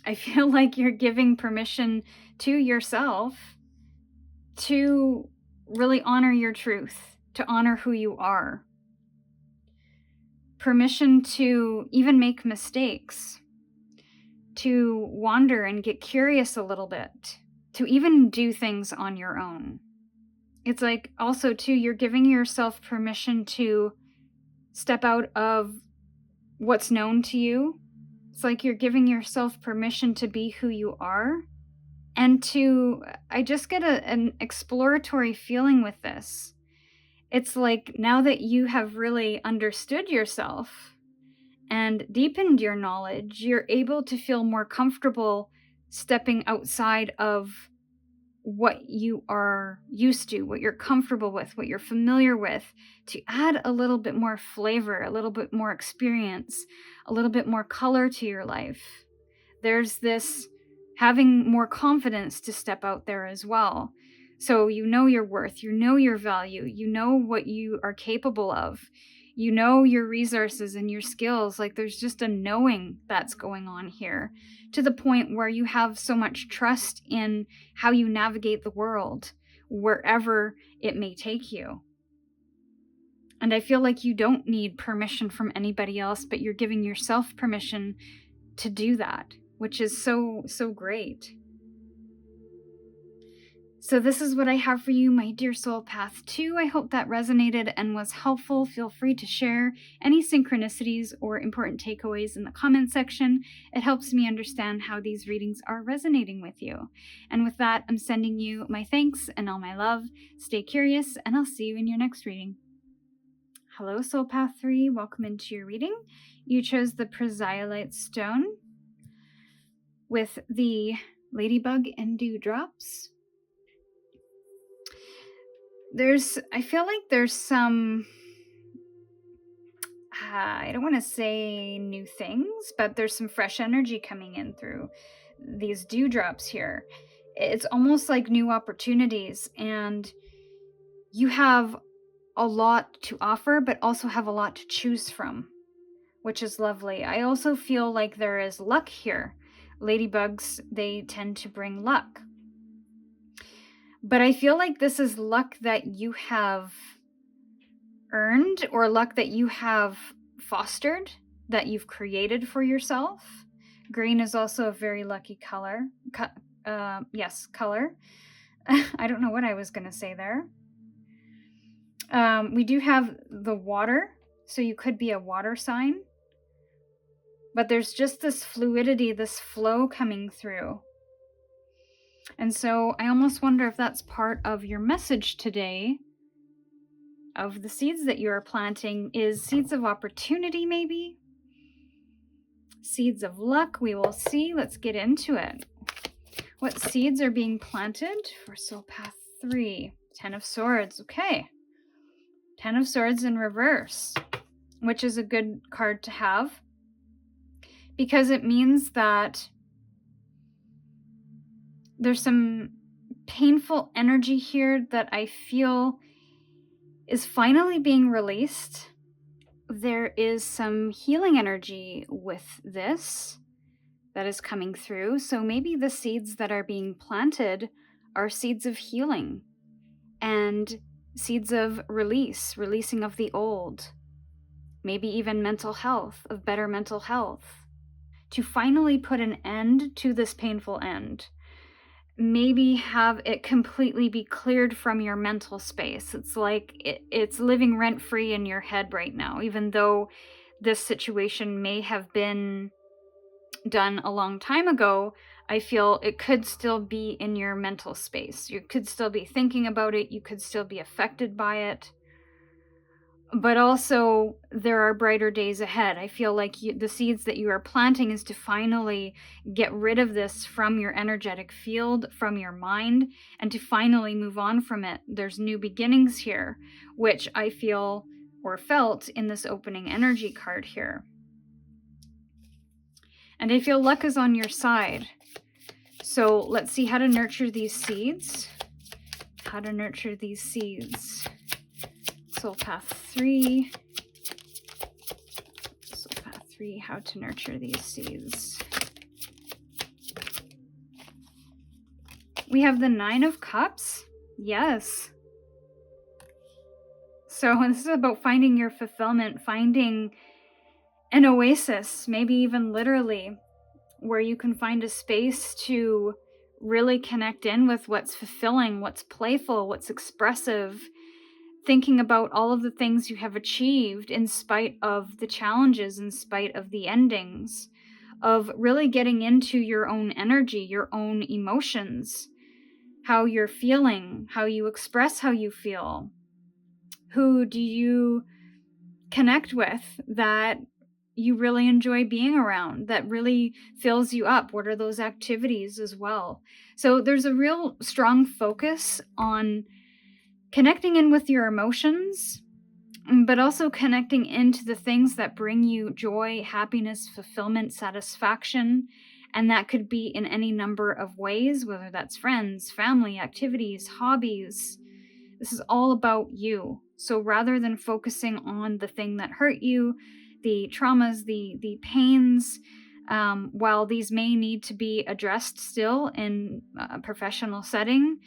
[SPEAKER 1] I feel like you're giving permission to yourself to really honor your truth, to honor who you are. Permission to even make mistakes, to wander and get curious a little bit, to even do things on your own. It's like also too, you're giving yourself permission to step out of what's known to you. It's like you're giving yourself permission to be who you are. And I just get an exploratory feeling with this. It's like now that you have really understood yourself and deepened your knowledge, you're able to feel more comfortable stepping outside of what you are used to, what you're comfortable with, what you're familiar with, to add a little bit more flavor, a little bit more experience, a little bit more color to your life. There's this having more confidence to step out there as well. So you know your worth, you know your value, you know what you are capable of, you know your resources and your skills. Like there's just a knowing that's going on here, to the point where you have so much trust in how you navigate the world, wherever it may take you. And I feel like you don't need permission from anybody else, but you're giving yourself permission to do that, which is so great. So this is what I have for you, my dear Soul Path 2. I hope that resonated and was helpful. Feel free to share any synchronicities or important takeaways in the comment section. It helps me understand how these readings are resonating with you. And with that, I'm sending you my thanks and all my love. Stay curious, and I'll see you in your next reading. Hello, Soul Path 3. Welcome into your reading. You chose the Chrysolite stone with the ladybug and dewdrops. I feel like there's some, I don't want to say new things, but there's some fresh energy coming in through these dewdrops here. It's almost like new opportunities, and you have a lot to offer, but also have a lot to choose from, which is lovely. I also feel like there is luck here. Ladybugs, they tend to bring luck. But I feel like this is luck that you have earned, or luck that you have fostered, that you've created for yourself. Green is also a very lucky color. Yes, color. I don't know what I was going to say there. We do have the water, so you could be a water sign. But there's just this fluidity, this flow coming through. And so I almost wonder if that's part of your message today, of the seeds that you are planting is seeds of opportunity, maybe seeds of luck. We will see. Let's get into it. What seeds are being planted for Soul Path 3? 10 of Swords. Okay. 10 of Swords in reverse, which is a good card to have because it means that there's some painful energy here that I feel is finally being released. There is some healing energy with this that is coming through. So maybe the seeds that are being planted are seeds of healing and seeds of releasing of the old, maybe even mental health, of better mental health, to finally put an end to this painful end. Maybe have it completely be cleared from your mental space. It's like it's living rent-free in your head right now, even though this situation may have been done a long time ago. I feel it could still be in your mental space. You could still be thinking about it. You could still be affected by it. But also, there are brighter days ahead. I feel like the seeds that you are planting is to finally get rid of this from your energetic field, from your mind, and to finally move on from it. There's new beginnings here, which I feel or felt in this opening energy card here. And I feel luck is on your side. So let's see how to nurture these seeds. How to nurture these seeds. Soul Path 3. Soul Path 3, how to nurture these seeds. We have the 9 of Cups. Yes. So this is about finding your fulfillment, finding an oasis, maybe even literally, where you can find a space to really connect in with what's fulfilling, what's playful, what's expressive, thinking about all of the things you have achieved in spite of the challenges, in spite of the endings, of really getting into your own energy, your own emotions, how you're feeling, how you express how you feel. Who do you connect with that you really enjoy being around, that really fills you up? What are those activities as well? So there's a real strong focus on connecting in with your emotions, but also connecting into the things that bring you joy, happiness, fulfillment, satisfaction. And that could be in any number of ways, whether that's friends, family, activities, hobbies. This is all about you. So rather than focusing on the thing that hurt you, the traumas, the pains, while these may need to be addressed still in a professional setting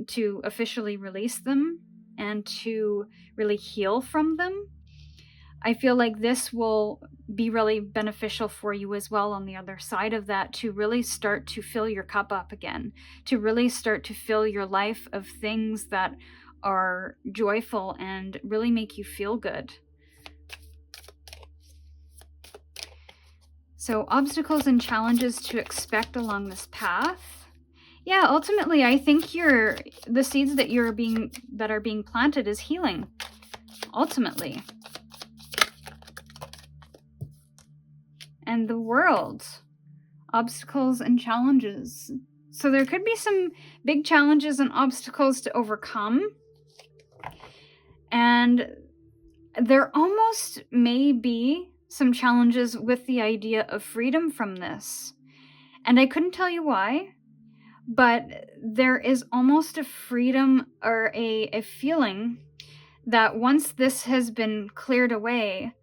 [SPEAKER 1] to officially release them and to really heal from them, I feel like this will be really beneficial for you as well on the other side of that, to really start to fill your cup up again, to really start to fill your life of things that are joyful and really make you feel good. So obstacles and challenges to expect along this path. Yeah, ultimately, I think the seeds that are being planted is healing. Ultimately. And the world. Obstacles and challenges. So there could be some big challenges and obstacles to overcome. And there almost may be some challenges with the idea of freedom from this. And I couldn't tell you why, but there is almost a freedom or a feeling that once this has been cleared away,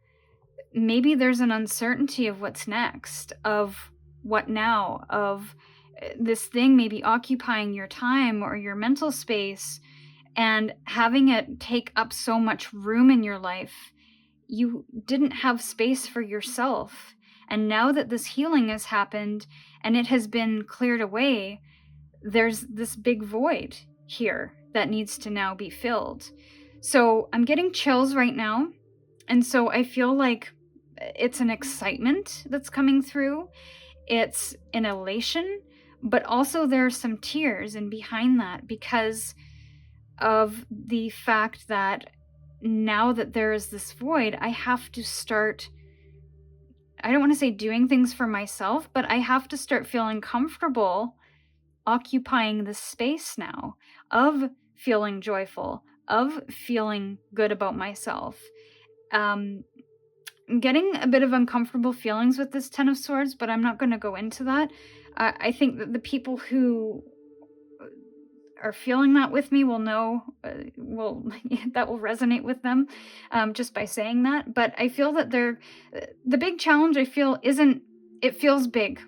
[SPEAKER 1] maybe there's an uncertainty of what's next, of what now, of this thing maybe occupying your time or your mental space and having it take up so much room in your life. You didn't have space for yourself. And now that this healing has happened and it has been cleared away, there's this big void here that needs to now be filled. So I'm getting chills right now. And so I feel like it's an excitement that's coming through. It's an elation, but also there's some tears in behind that because of the fact that now that there is this void, I have to start, I don't want to say doing things for myself, but I have to start feeling comfortable occupying this space now of feeling joyful, of feeling good about myself. I'm getting a bit of uncomfortable feelings with this Ten of Swords, but I'm not going to go into that. I think that the people who are feeling that with me will know, that will resonate with them just by saying that. But I feel that the big challenge I feel isn't, it feels big,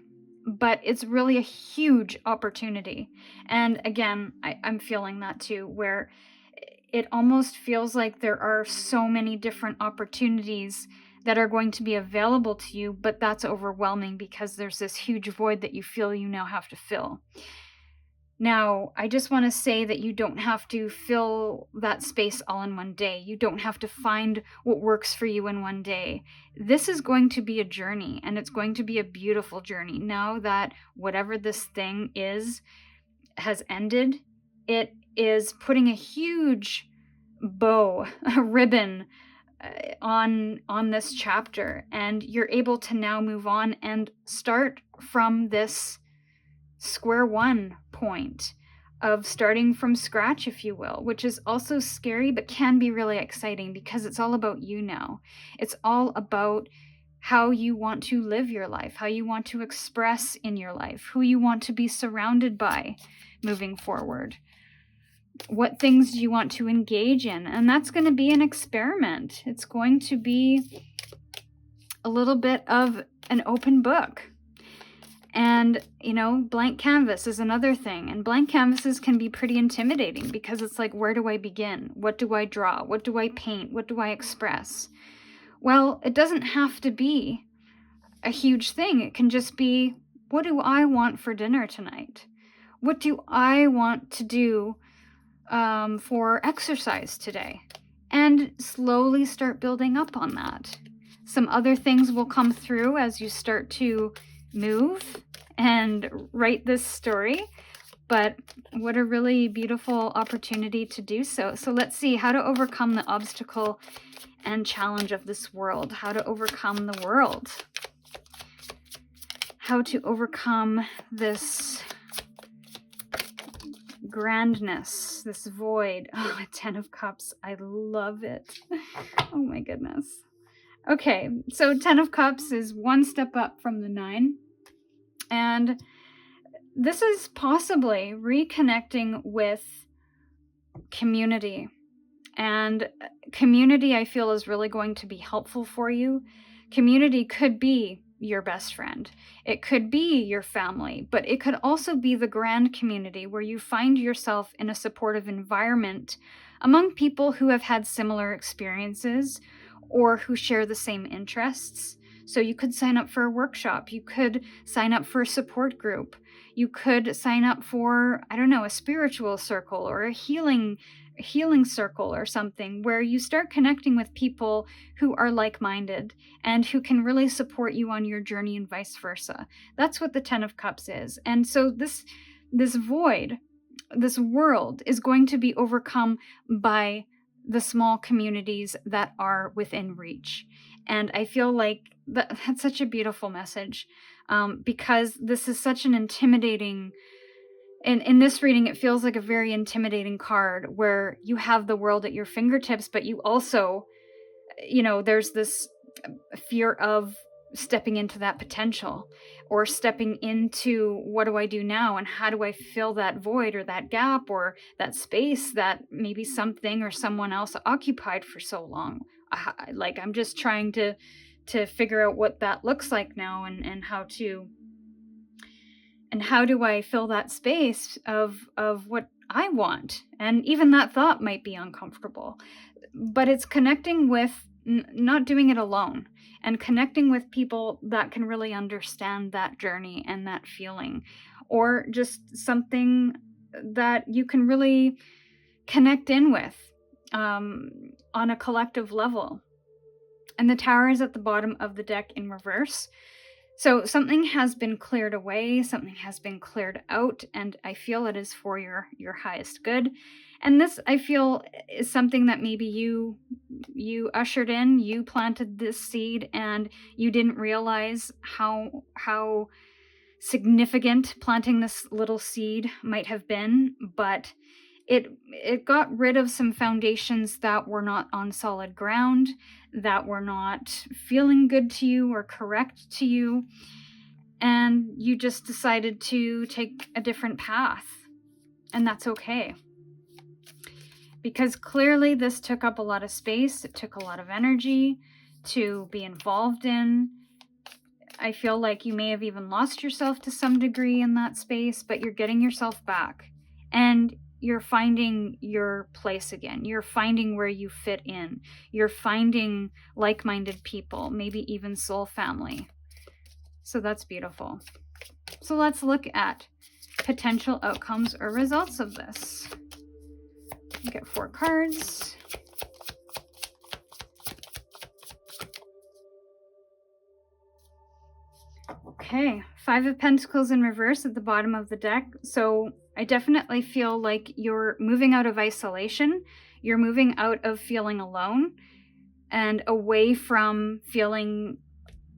[SPEAKER 1] but it's really a huge opportunity. And again, I'm feeling that too, where it almost feels like there are so many different opportunities that are going to be available to you, but that's overwhelming because there's this huge void that you feel you now have to fill. Now, I just want to say that you don't have to fill that space all in one day. You don't have to find what works for you in one day. This is going to be a journey, and it's going to be a beautiful journey. Now that whatever this thing is has ended, it is putting a huge bow, a ribbon on this chapter, and you're able to now move on and start from this square one point of starting from scratch, if you will, which is also scary but can be really exciting because it's all about you now. It's all about how you want to live your life, how you want to express in your life, who you want to be surrounded by moving forward. What things do you want to engage in? And that's going to be an experiment. It's going to be a little bit of an open book. And, blank canvas is another thing. And blank canvases can be pretty intimidating because it's like, where do I begin? What do I draw? What do I paint? What do I express? Well, it doesn't have to be a huge thing. It can just be, what do I want for dinner tonight? What do I want to do for exercise today? And slowly start building up on that. Some other things will come through as you start to move and write this story, but what a really beautiful opportunity to do so. So let's see how to overcome the obstacle and challenge of this world, how to overcome the world, how to overcome this grandness, this void. Oh, a 10 of Cups. I love it. Oh my goodness. Okay, so 10 of Cups is one step up from the 9. And this is possibly reconnecting with community. And community, I feel, is really going to be helpful for you. Community could be your best friend. It could be your family, but it could also be the grand community where you find yourself in a supportive environment among people who have had similar experiences or who share the same interests. So you could sign up for a workshop. You could sign up for a support group. You could sign up for, a spiritual circle or a healing circle or something where you start connecting with people who are like-minded and who can really support you on your journey and vice versa. That's what the 10 of Cups is. And so this void, this world is going to be overcome by the small communities that are within reach. And I feel like that's such a beautiful message because this is such an intimidating, in this reading, it feels like a very intimidating card where you have the world at your fingertips, but you also, there's this fear of stepping into that potential or stepping into what do I do now and how do I fill that void or that gap or that space that maybe something or someone else occupied for so long. I'm just trying to figure out what that looks like now and how do I fill that space of what I want. And even that thought might be uncomfortable, but it's connecting with not doing it alone and connecting with people that can really understand that journey and that feeling, or just something that you can really connect in with on a collective level. And the Tower is at the bottom of the deck in reverse. So something has been cleared away, something has been cleared out, and I feel it is for your highest good. And this, I feel, is something that maybe you ushered in, you planted this seed, and you didn't realize how significant planting this little seed might have been, but it got rid of some foundations that were not on solid ground, that were not feeling good to you or correct to you, and you just decided to take a different path. And that's okay. Because clearly this took up a lot of space, it took a lot of energy to be involved in. I feel like you may have even lost yourself to some degree in that space, but you're getting yourself back. And you're finding your place again. You're finding where you fit in. You're finding like-minded people, maybe even soul family. So that's beautiful. So let's look at potential outcomes or results of this. Get 4 cards. Okay, 5 of Pentacles in reverse at the bottom of the deck. So I definitely feel like you're moving out of isolation. You're moving out of feeling alone and away from feeling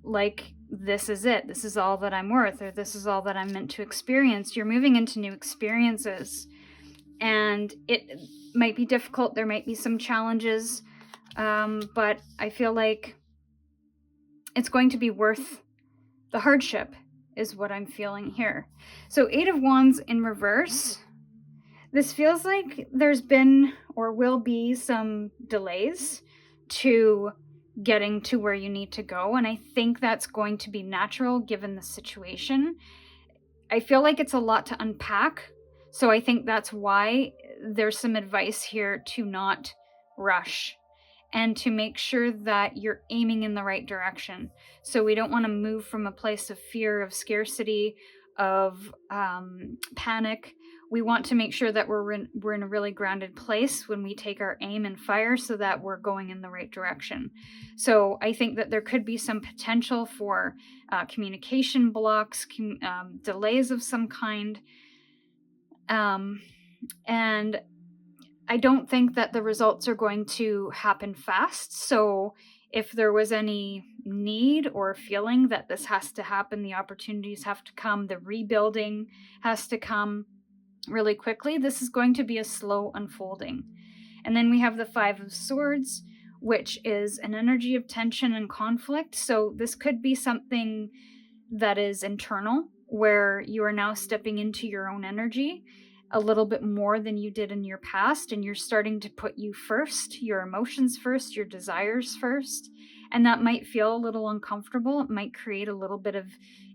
[SPEAKER 1] like this is it. This is all that I'm worth, or this is all that I'm meant to experience. You're moving into new experiences, and it might be difficult. There might be some challenges, but I feel like it's going to be worth the hardship, is what I'm feeling here. So 8 of Wands in reverse. This feels like there's been or will be some delays to getting to where you need to go, and I think that's going to be natural given the situation. I feel like it's a lot to unpack, so I think that's why there's some advice here to not rush and to make sure that you're aiming in the right direction. So we don't want to move from a place of fear, of scarcity, of panic. We want to make sure that we're in a really grounded place when we take our aim and fire, so that we're going in the right direction. So I think that there could be some potential for communication blocks, delays of some kind. And I don't think that the results are going to happen fast. So if there was any need or feeling that this has to happen, the opportunities have to come, the rebuilding has to come really quickly, this is going to be a slow unfolding. And then we have the 5 of Swords, which is an energy of tension and conflict. So this could be something that is internal, where you are now stepping into your own energy a little bit more than you did in your past, and you're starting to put you first, your emotions first, your desires first, and that might feel a little uncomfortable. It might create a little bit of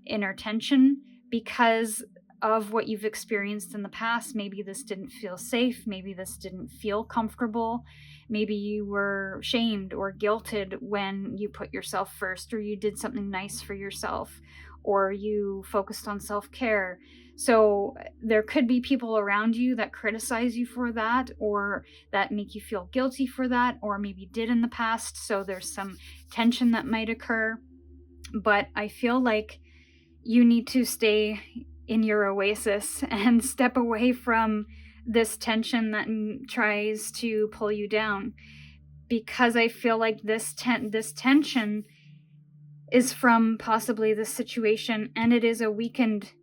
[SPEAKER 1] inner tension because of what you've experienced in the past. Maybe this didn't feel safe, maybe this didn't feel comfortable, maybe you were shamed or guilted when you put yourself first, or you did something nice for yourself, or you focused on self-care. So there could be people around you that criticize you for that, or that make you feel guilty for that, or maybe did in the past. So there's some tension that might occur. But I feel like you need to stay in your oasis and step away from this tension that tries to pull you down, because I feel like this tension is from possibly this situation, and it is a weakened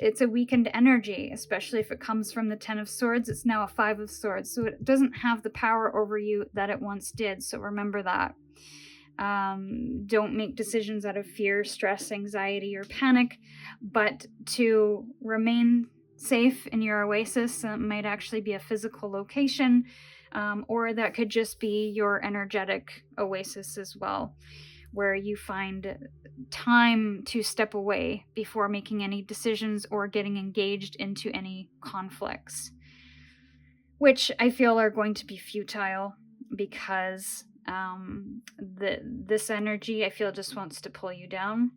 [SPEAKER 1] energy, especially if it comes from the 10 of Swords. It's now a 5 of Swords, so it doesn't have the power over you that it once did. So remember that. Don't make decisions out of fear, stress, anxiety, or panic, but to remain safe in your oasis. It might actually be a physical location, or that could just be your energetic oasis as well, where you find time to step away before making any decisions or getting engaged into any conflicts, which I feel are going to be futile, because this energy, I feel, just wants to pull you down.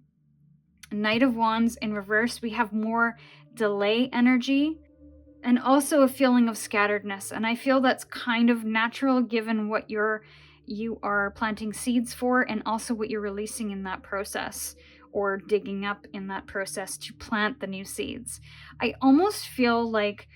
[SPEAKER 1] Knight of Wands in reverse, we have more delay energy and also a feeling of scatteredness, and I feel that's kind of natural given what you are planting seeds for, and also what you're releasing in that process, or digging up in that process to plant the new seeds. I almost feel like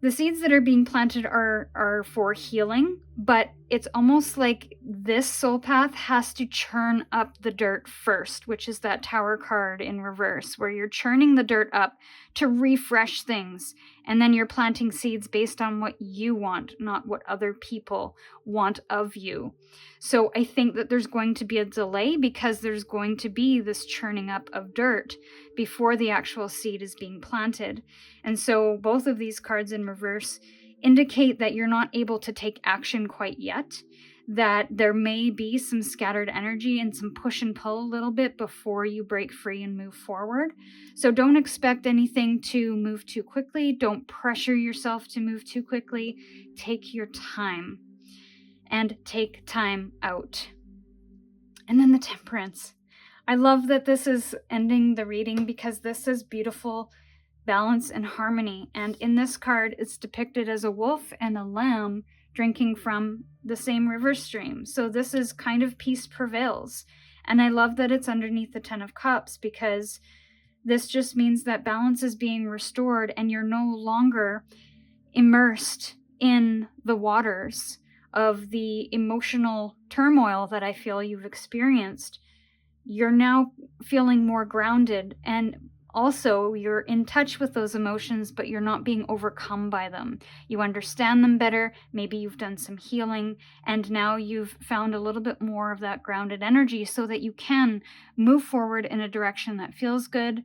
[SPEAKER 1] The seeds that are being planted are for healing, but it's almost like this soul path has to churn up the dirt first, which is that Tower card in reverse, where you're churning the dirt up to refresh things, and then you're planting seeds based on what you want, not what other people want of you. So I think that there's going to be a delay because there's going to be this churning up of dirt before the actual seed is being planted. And so both of these cards in reverse indicate that you're not able to take action quite yet, that there may be some scattered energy and some push and pull a little bit before you break free and move forward. So don't expect anything to move too quickly. Don't pressure yourself to move too quickly. Take your time and take time out. And then the Temperance. I love that this is ending the reading because this is beautiful balance and harmony. And in this card, it's depicted as a wolf and a lamb drinking from the same river stream. So this is kind of peace prevails. And I love that it's underneath the 10 of Cups because this just means that balance is being restored and you're no longer immersed in the waters of the emotional turmoil that I feel you've experienced. You're now feeling more grounded, and also you're in touch with those emotions, but you're not being overcome by them. You understand them better. Maybe you've done some healing, and now you've found a little bit more of that grounded energy so that you can move forward in a direction that feels good,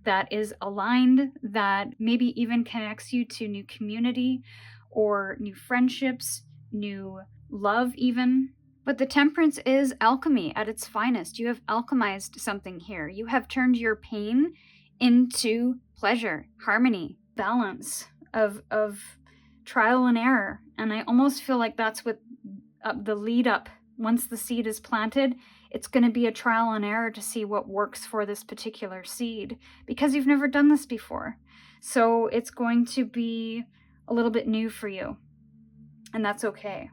[SPEAKER 1] that is aligned, that maybe even connects you to new community or new friendships, new love even. But the Temperance is alchemy at its finest. You have alchemized something here. You have turned your pain into pleasure, harmony, balance of trial and error. And I almost feel like that's what the lead up, once the seed is planted, it's going to be a trial and error to see what works for this particular seed because you've never done this before. So it's going to be a little bit new for you. And that's okay.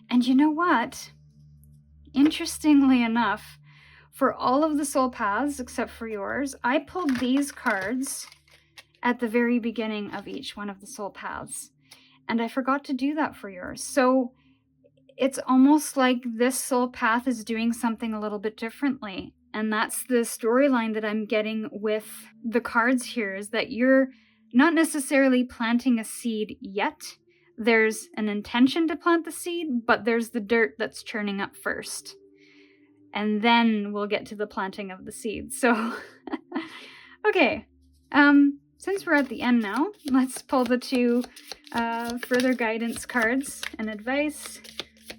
[SPEAKER 1] And you know what? Interestingly enough, for all of the soul paths except for yours, I pulled these cards at the very beginning of each one of the soul paths. And I forgot to do that for yours. So it's almost like this soul path is doing something a little bit differently. And that's the storyline that I'm getting with the cards here, is that you're not necessarily planting a seed yet. There's an intention to plant the seed, but there's the dirt that's churning up first. And then we'll get to the planting of the seed. So, okay. Since we're at the end now, let's pull the two further guidance cards and advice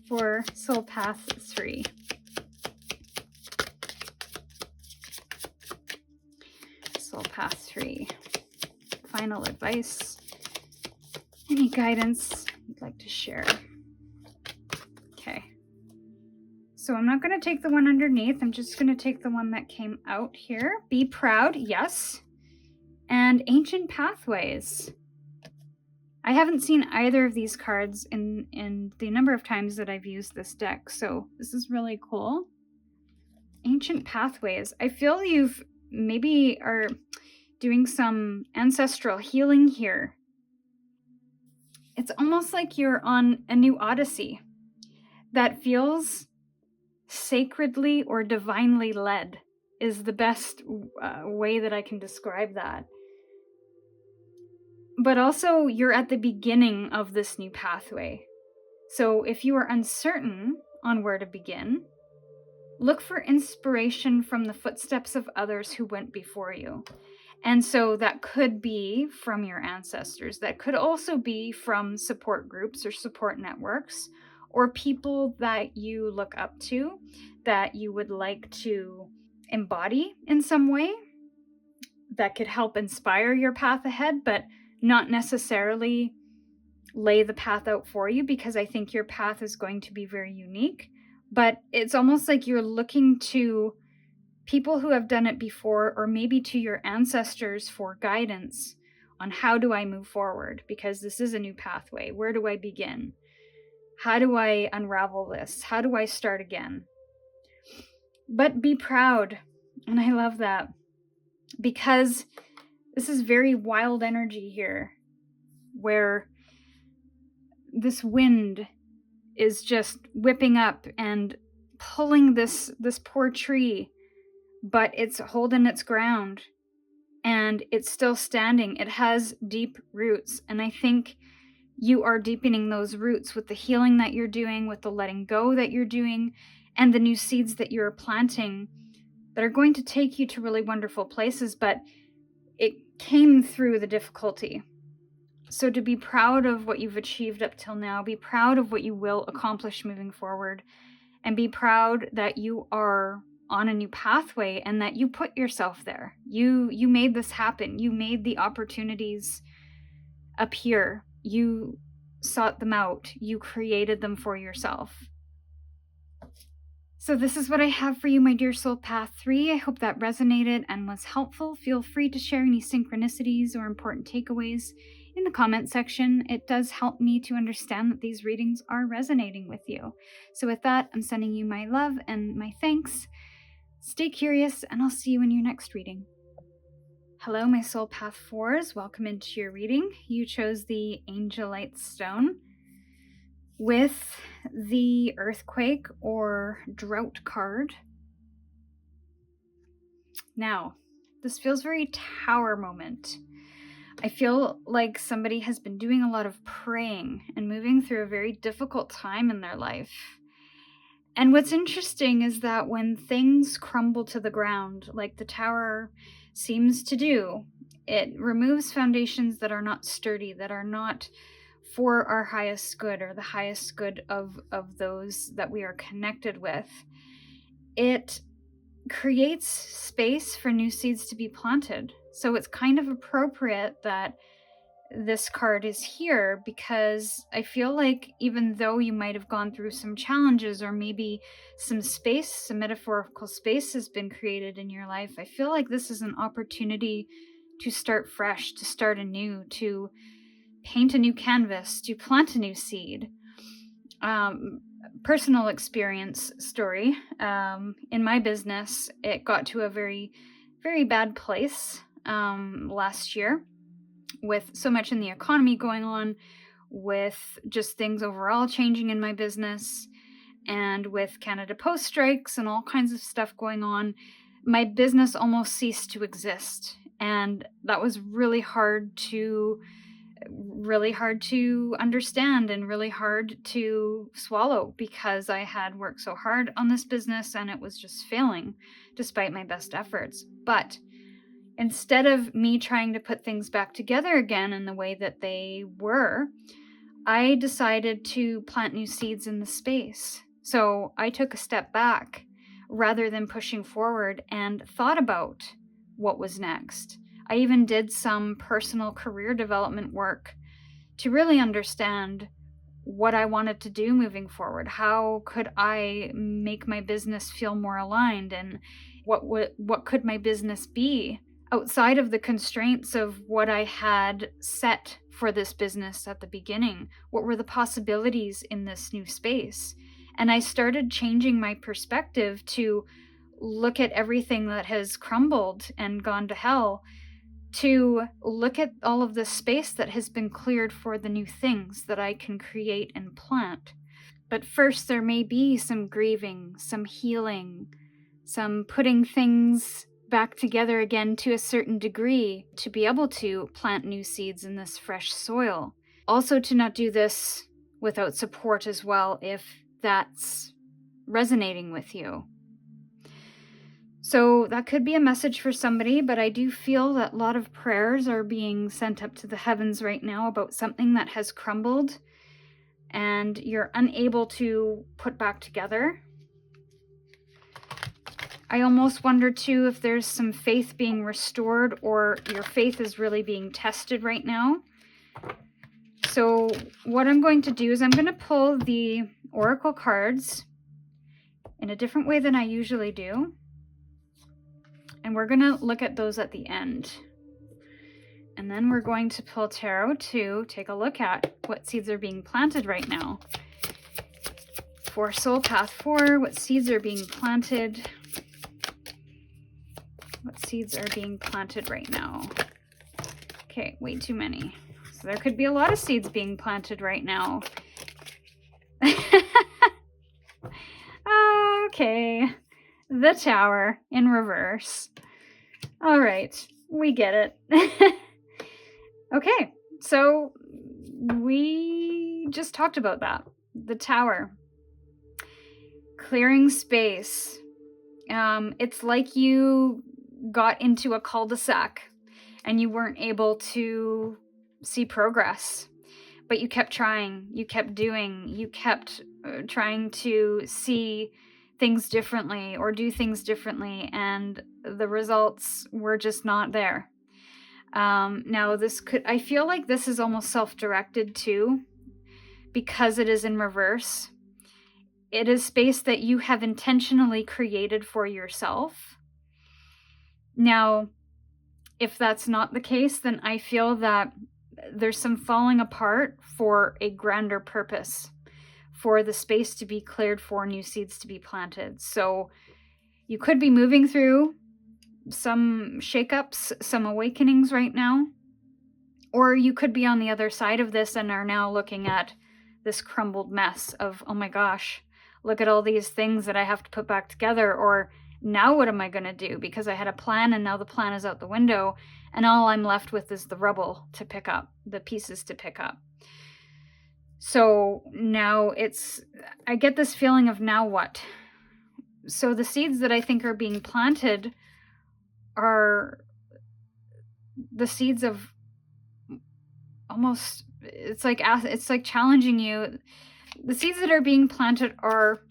[SPEAKER 1] for Soul Path 3. Soul Path 3. Final advice. Any guidance you'd like to share? Okay. So I'm not going to take the one underneath. I'm just going to take the one that came out here. Be proud, yes. And ancient pathways. I haven't seen either of these cards in the number of times that I've used this deck, so this is really cool. Ancient pathways. I feel you've maybe are doing some ancestral healing here. It's almost like you're on a new odyssey that feels sacredly or divinely led is the best way that I can describe that. But also, you're at the beginning of this new pathway. So if you are uncertain on where to begin, look for inspiration from the footsteps of others who went before you. And so that could be from your ancestors. That could also be from support groups or support networks, or people that you look up to that you would like to embody in some way that could help inspire your path ahead, but not necessarily lay the path out for you, because I think your path is going to be very unique. But it's almost like you're looking to people who have done it before, or maybe to your ancestors for guidance on how do I move forward, because this is a new pathway. Where do I begin? How do I unravel this? How do I start again? But be proud. And I love that, because this is very wild energy here, where this wind is just whipping up and pulling this poor tree, but it's holding its ground and it's still standing. It has deep roots, and I think you are deepening those roots with the healing that you're doing, with the letting go that you're doing, and the new seeds that you're planting that are going to take you to really wonderful places, but it came through the difficulty. So to be proud of what you've achieved up till now, be proud of what you will accomplish moving forward, and be proud that you are on a new pathway and that you put yourself there. You made this happen. You made the opportunities appear. You sought them out. You created them for yourself. So this is what I have for you, my dear soul path 3. I hope that resonated and was helpful. Feel free to share any synchronicities or important takeaways in the comment section. It does help me to understand that these readings are resonating with you. So with that, I'm sending you my love and my thanks. Stay curious, and I'll see you in your next reading. Hello, my soul path 4s. Welcome into your reading. You chose the Angelite Stone with the Earthquake or Drought card. Now, this feels very Tower moment. I feel like somebody has been doing a lot of praying and moving through a very difficult time in their life. And what's interesting is that when things crumble to the ground, like the Tower seems to do, it removes foundations that are not sturdy, that are not for our highest good or the highest good of those that we are connected with. It creates space for new seeds to be planted. So it's kind of appropriate that this card is here, because I feel like even though you might have gone through some challenges, or maybe some space, some metaphorical space has been created in your life, I feel like this is an opportunity to start fresh, to start anew, to paint a new canvas, to plant a new seed. Personal experience story. In my business, it got to a very, very bad place last year, with so much in the economy going on, with just things overall changing in my business, and with Canada Post strikes and all kinds of stuff going on. My business almost ceased to exist, and that was really hard to understand and really hard to swallow, because I had worked so hard on this business and it was just failing despite my best efforts. But instead of me trying to put things back together again in the way that they were, I decided to plant new seeds in the space. So I took a step back rather than pushing forward and thought about what was next. I even did some personal career development work to really understand what I wanted to do moving forward. How could I make my business feel more aligned, and what could my business be outside of the constraints of what I had set for this business at the beginning? What were the possibilities in this new space? And I started changing my perspective to look at everything that has crumbled and gone to hell, to look at all of the space that has been cleared for the new things that I can create and plant. But first, there may be some grieving, some healing, some putting things back together again to a certain degree to be able to plant new seeds in this fresh soil. Also, to not do this without support as well, if that's resonating with you. So that could be a message for somebody, but I do feel that a lot of prayers are being sent up to the heavens right now about something that has crumbled and you're unable to put back together. I almost wonder too if there's some faith being restored, or your faith is really being tested right now. So what I'm going to do is I'm going to pull the oracle cards in a different way than I usually do. And we're going to look at those at the end. And then we're going to pull tarot to take a look at what seeds are being planted right now. For Soul Path 4, what seeds are being planted? What seeds are being planted right now? Okay, way too many. So there could be a lot of seeds being planted right now. The Tower in reverse. All right, we get it. Okay, so we just talked about that. The Tower. Clearing space. It's like you got into a cul-de-sac and you weren't able to see progress, but you kept trying, you kept doing, you kept trying to see things differently or do things differently, and the results were just not there. Now I feel like this is almost self-directed too, because it is in reverse. It is space that you have intentionally created for yourself. Now, if that's not the case, then I feel that there's some falling apart for a grander purpose, for the space to be cleared for new seeds to be planted. So you could be moving through some shakeups, some awakenings right now, or you could be on the other side of this and are now looking at this crumbled mess of, oh my gosh, look at all these things that I have to put back together, or now what am I going to do? Because I had a plan and now the plan is out the window and all I'm left with is the rubble to pick up, the pieces to pick up. So now I get this feeling of now what? So the seeds that I think are being planted are the seeds of almost, it's like challenging you. The seeds that are being planted are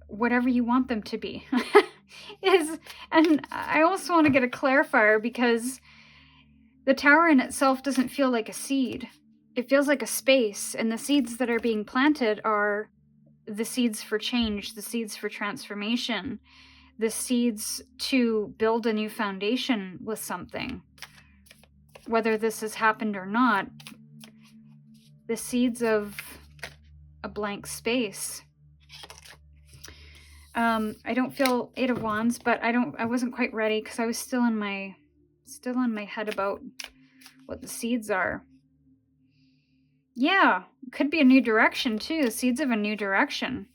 [SPEAKER 1] whatever you want them to be. And I also want to get a clarifier, because the Tower in itself doesn't feel like a seed. It feels like a space, and the seeds that are being planted are the seeds for change, the seeds for transformation, the seeds to build a new foundation with something. Whether this has happened or not, the seeds of a blank space. I don't feel Eight of Wands, but I wasn't quite ready because I was still in my head about what the seeds are. Yeah, could be a new direction too. Seeds of a new direction.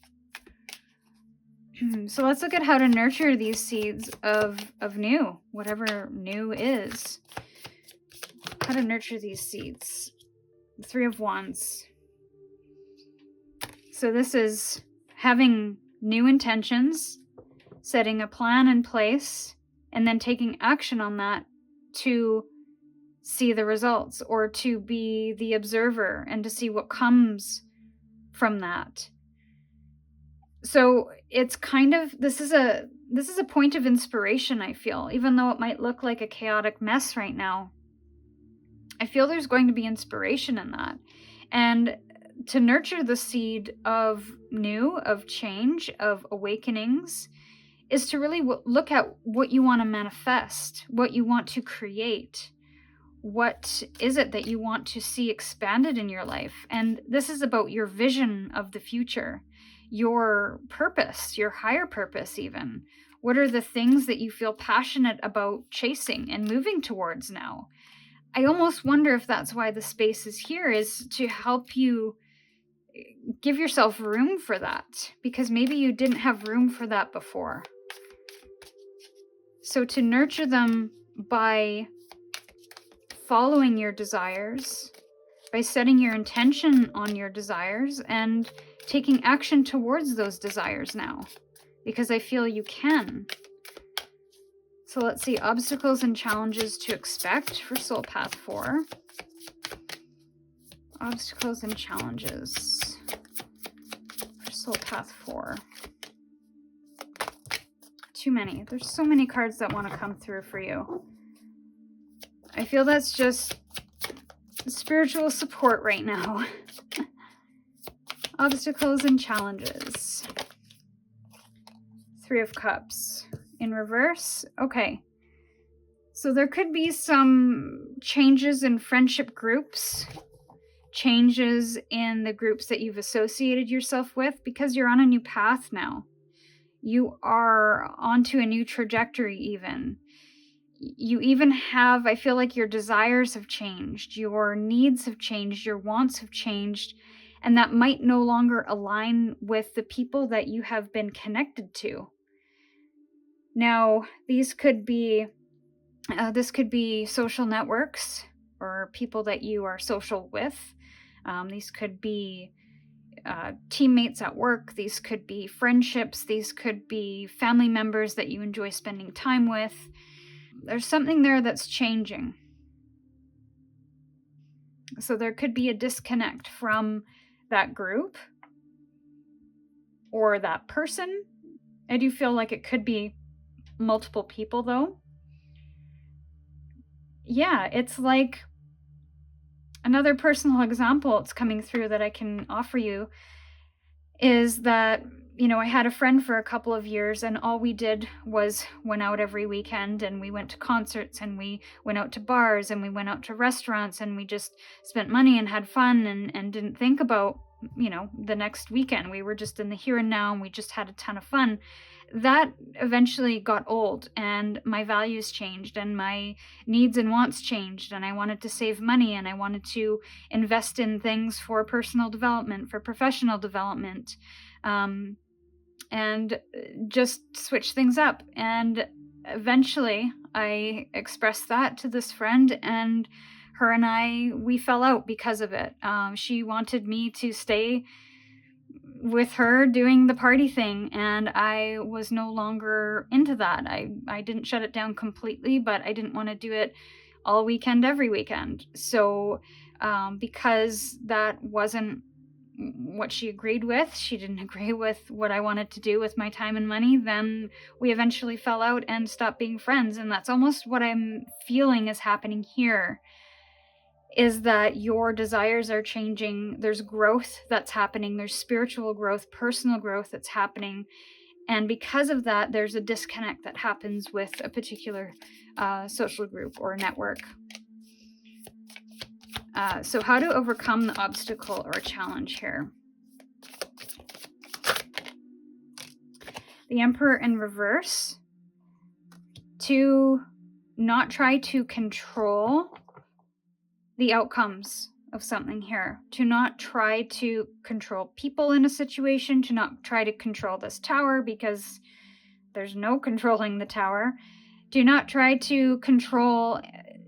[SPEAKER 1] So let's look at how to nurture these seeds of new, whatever new is. How to nurture these seeds. Three of Wands. So this is having new intentions, setting a plan in place, and then taking action on that to see the results, or to be the observer and to see what comes from that. So it's kind of, this is a point of inspiration, I feel, even though it might look like a chaotic mess right now. I feel there's going to be inspiration in that. And to nurture the seed of new, of change, of awakenings, is to really look at what you want to manifest, what you want to create. What is it that you want to see expanded in your life? And this is about your vision of the future, your purpose, your higher purpose even. What are the things that you feel passionate about chasing and moving towards now? I almost wonder if that's why the space is here, is to help you give yourself room for that, because maybe you didn't have room for that before. So to nurture them by following your desires, by setting your intention on your desires and taking action towards those desires now, because I feel you can. So let's see, obstacles and challenges to expect for Soul Path 4. Obstacles and challenges for Soul Path 4. Too many. There's so many cards that want to come through for you. I feel that's just spiritual support right now. Obstacles and challenges. Three of Cups. In reverse. Okay. So there could be some changes in friendship groups. Changes in the groups that you've associated yourself with, because you're on a new path now. You are onto a new trajectory even. You even have, I feel like your desires have changed, your needs have changed, your wants have changed, and that might no longer align with the people that you have been connected to. Now, this could be social networks or people that you are social with. These could be teammates at work. These could be friendships. These could be family members that you enjoy spending time with. There's something there that's changing. So there could be a disconnect from that group or that person. I do feel like it could be multiple people, though. Yeah, it's like another personal example it's coming through that I can offer you is that, I had a friend for a couple of years, and all we did was went out every weekend, and we went to concerts, and we went out to bars, and we went out to restaurants, and we just spent money and had fun and didn't think about, the next weekend. We were just in the here and now, and we just had a ton of fun. That eventually got old, and my values changed, and my needs and wants changed, and I wanted to save money, and I wanted to invest in things for personal development, for professional development, and just switch things up. And eventually I expressed that to this friend, and her and we fell out because of it. She wanted me to stay with her doing the party thing, and I was no longer into that. I didn't shut it down completely, but I didn't want to do it all weekend, every weekend. So because that wasn't what she agreed with, she didn't agree with what I wanted to do with my time and money, then we eventually fell out and stopped being friends. And that's almost what I'm feeling is happening here, is that your desires are changing. There's growth that's happening. There's spiritual growth, personal growth that's happening. And because of that, there's a disconnect that happens with a particular social group or network. So how to overcome the obstacle or challenge here. The Emperor in reverse. To not try to control the outcomes of something here. To not try to control people in a situation. To not try to control this tower, because there's no controlling the tower. Do not try to control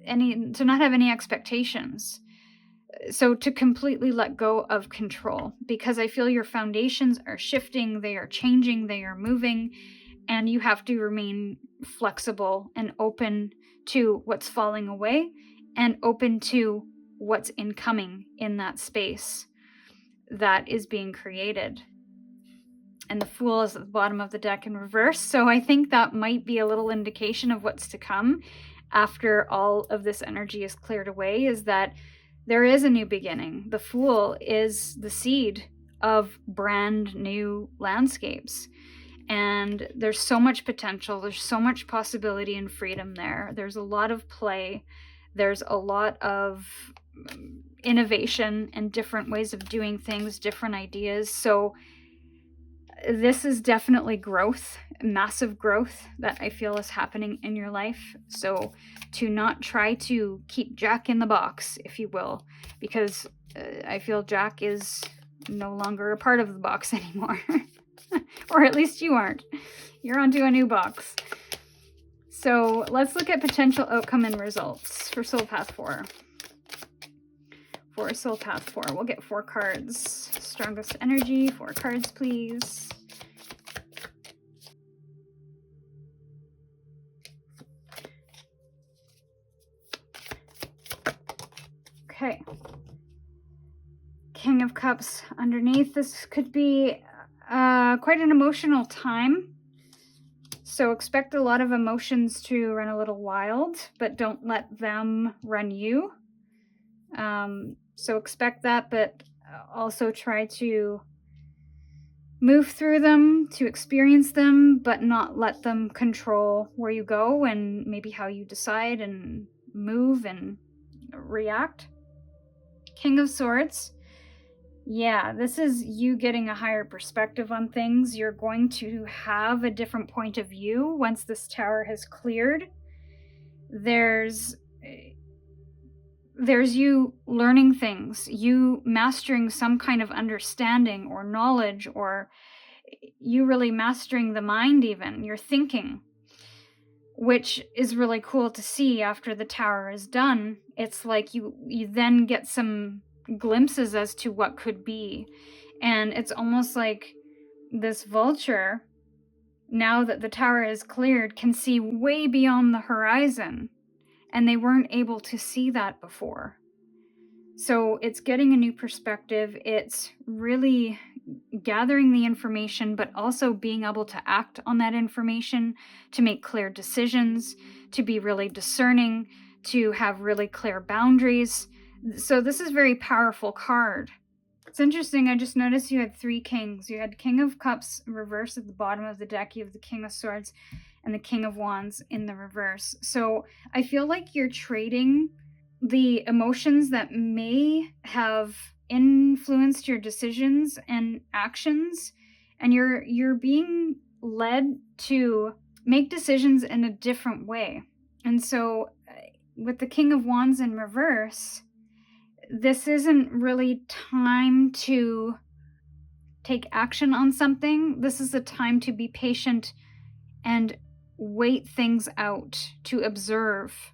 [SPEAKER 1] to not have any expectations. So to completely let go of control, because I feel your foundations are shifting, they are changing, they are moving, and you have to remain flexible and open to what's falling away and open to what's incoming in that space that is being created. And the Fool is at the bottom of the deck in reverse. So I think that might be a little indication of what's to come after all of this energy is cleared away, is that there is a new beginning. The Fool is the seed of brand new landscapes. And there's so much potential. There's so much possibility and freedom there. There's a lot of play. There's a lot of innovation and different ways of doing things, different ideas. So this is definitely growth, massive growth that I feel is happening in your life. So to not try to keep Jack in the box, if you will, because I feel Jack is no longer a part of the box anymore. Or at least you aren't. You're onto a new box. So let's look at potential outcome and results for Soul Path 4. For Soul Path 4, we'll get 4 cards. Strongest energy, 4 cards, please. Okay. King of Cups underneath. This could be quite an emotional time. So expect a lot of emotions to run a little wild, but don't let them run you. So expect that, but also try to move through them, to experience them, but not let them control where you go and maybe how you decide and move and react. King of Swords. Yeah, this is you getting a higher perspective on things. You're going to have a different point of view once this tower has cleared. There's you learning things, you mastering some kind of understanding or knowledge, or you really mastering the mind even, your thinking. which is really cool to see after the tower is done. It's like you then get some glimpses as to what could be. And it's almost like this vulture, now that the tower is cleared, can see way beyond the horizon. And they weren't able to see that before. So it's getting a new perspective. It's really gathering the information, but also being able to act on that information, to make clear decisions, to be really discerning, to have really clear boundaries. So this is a very powerful card. It's interesting, I just noticed you had 3 kings. You had King of Cups reversed at the bottom of the deck, you have the King of Swords and the King of Wands in the reverse. So I feel like you're trading the emotions that may have influenced your decisions and actions, and you're being led to make decisions in a different way. And so with the King of Wands in reverse, this isn't really time to take action on something. This is a time to be patient and wait things out, to observe.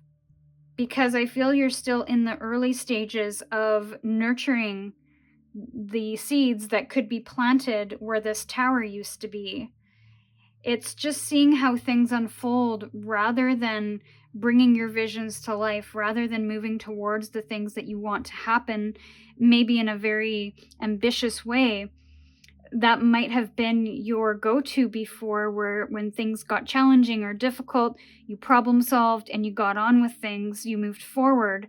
[SPEAKER 1] Because I feel you're still in the early stages of nurturing the seeds that could be planted where this tower used to be. It's just seeing how things unfold rather than bringing your visions to life, rather than moving towards the things that you want to happen, maybe in a very ambitious way. That might have been your go-to before, where when things got challenging or difficult, you problem solved and you got on with things, you moved forward.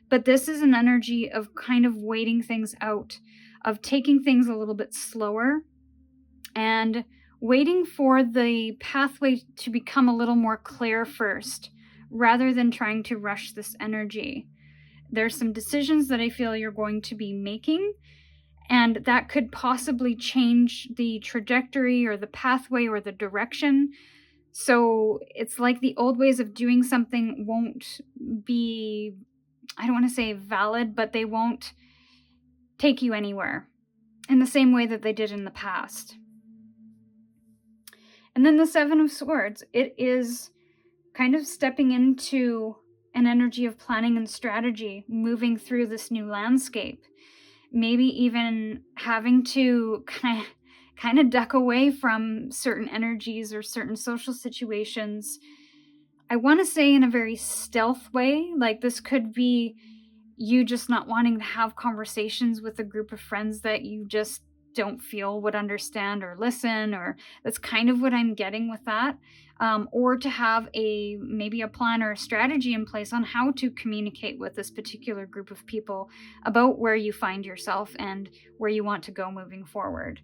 [SPEAKER 1] But this is an energy of kind of waiting things out, of taking things a little bit slower and waiting for the pathway to become a little more clear first, rather than trying to rush this energy. There's some decisions that I feel you're going to be making, and that could possibly change the trajectory or the pathway or the direction. So it's like the old ways of doing something won't be, I don't want to say valid, but they won't take you anywhere in the same way that they did in the past. And then the Seven of Swords, it is kind of stepping into an energy of planning and strategy, moving through this new landscape. Maybe even having to kind of duck away from certain energies or certain social situations. I want to say in a very stealth way, like this could be you just not wanting to have conversations with a group of friends that you just don't feel would understand or listen, or that's kind of what I'm getting with that. Or to have maybe a plan or a strategy in place on how to communicate with this particular group of people about where you find yourself and where you want to go moving forward.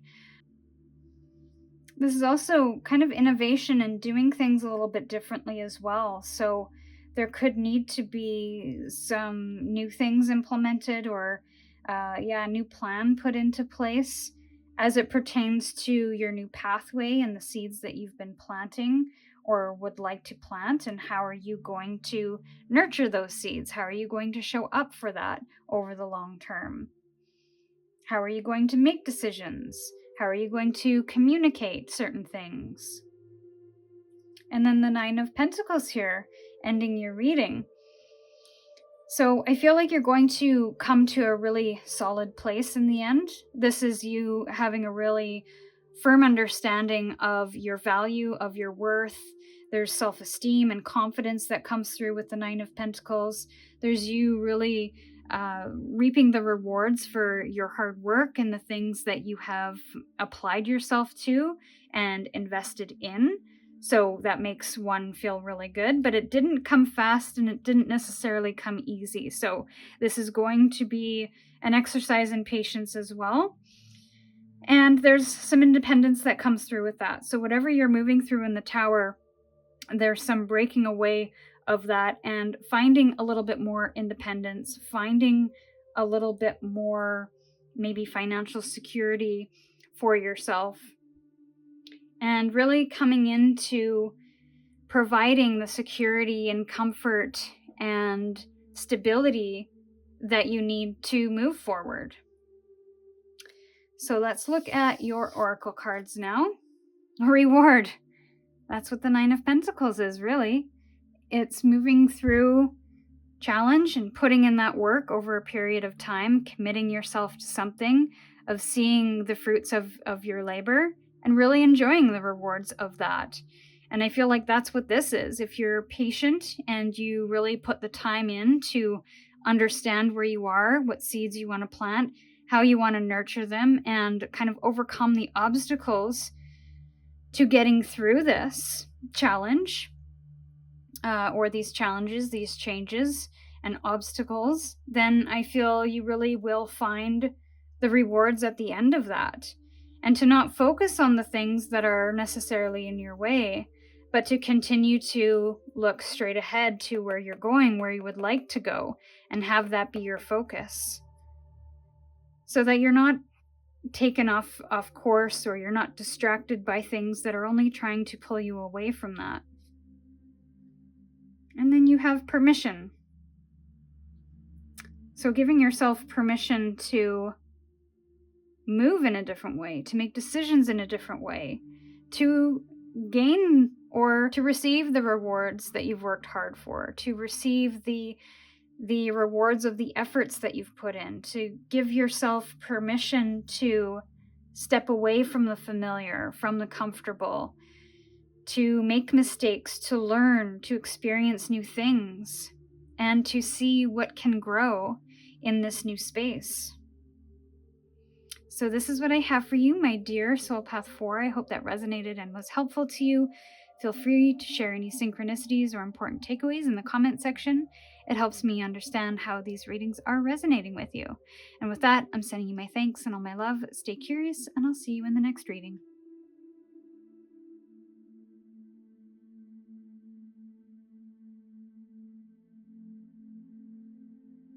[SPEAKER 1] This is also kind of innovation and doing things a little bit differently as well. So there could need to be some new things implemented, or a new plan put into place as it pertains to your new pathway and the seeds that you've been planting or would like to plant, and how are you going to nurture those seeds? How are you going to show up for that over the long term? How are you going to make decisions? How are you going to communicate certain things? And then the Nine of Pentacles here, ending your reading. So I feel like you're going to come to a really solid place in the end. This is you having a really firm understanding of your value, of your worth. There's self-esteem and confidence that comes through with the Nine of Pentacles. There's you really reaping the rewards for your hard work and the things that you have applied yourself to and invested in. So that makes one feel really good, but it didn't come fast and it didn't necessarily come easy. So this is going to be an exercise in patience as well. And there's some independence that comes through with that. So whatever you're moving through in the tower, there's some breaking away of that and finding a little bit more independence, finding a little bit more maybe financial security for yourself, and really coming into providing the security and comfort and stability that you need to move forward. So let's look at your oracle cards now. A reward. That's what the Nine of Pentacles is, really. It's moving through challenge and putting in that work over a period of time, committing yourself to something, of seeing the fruits of your labor and really enjoying the rewards of that. And I feel like that's what this is. If you're patient and you really put the time in to understand where you are, what seeds you want to plant, how you want to nurture them, and kind of overcome the obstacles to getting through this challenge, or these challenges, these changes and obstacles, then I feel you really will find the rewards at the end of that. And to not focus on the things that are necessarily in your way, but to continue to look straight ahead to where you're going, where you would like to go, and have that be your focus. So that you're not taken off course, or you're not distracted by things that are only trying to pull you away from that. And then you have permission. So giving yourself permission to move in a different way, to make decisions in a different way, to gain or to receive the rewards that you've worked hard for, to receive the rewards of the efforts that you've put in, to give yourself permission to step away from the familiar, from the comfortable, to make mistakes, to learn, to experience new things, and to see what can grow in this new space. So this is what I have for you, my dear Soul Path 4. I hope that resonated and was helpful to you. Feel free to share any synchronicities or important takeaways in the comment section. It helps me understand how these readings are resonating with you. And with that, I'm sending you my thanks and all my love. Stay curious, and I'll see you in the next reading.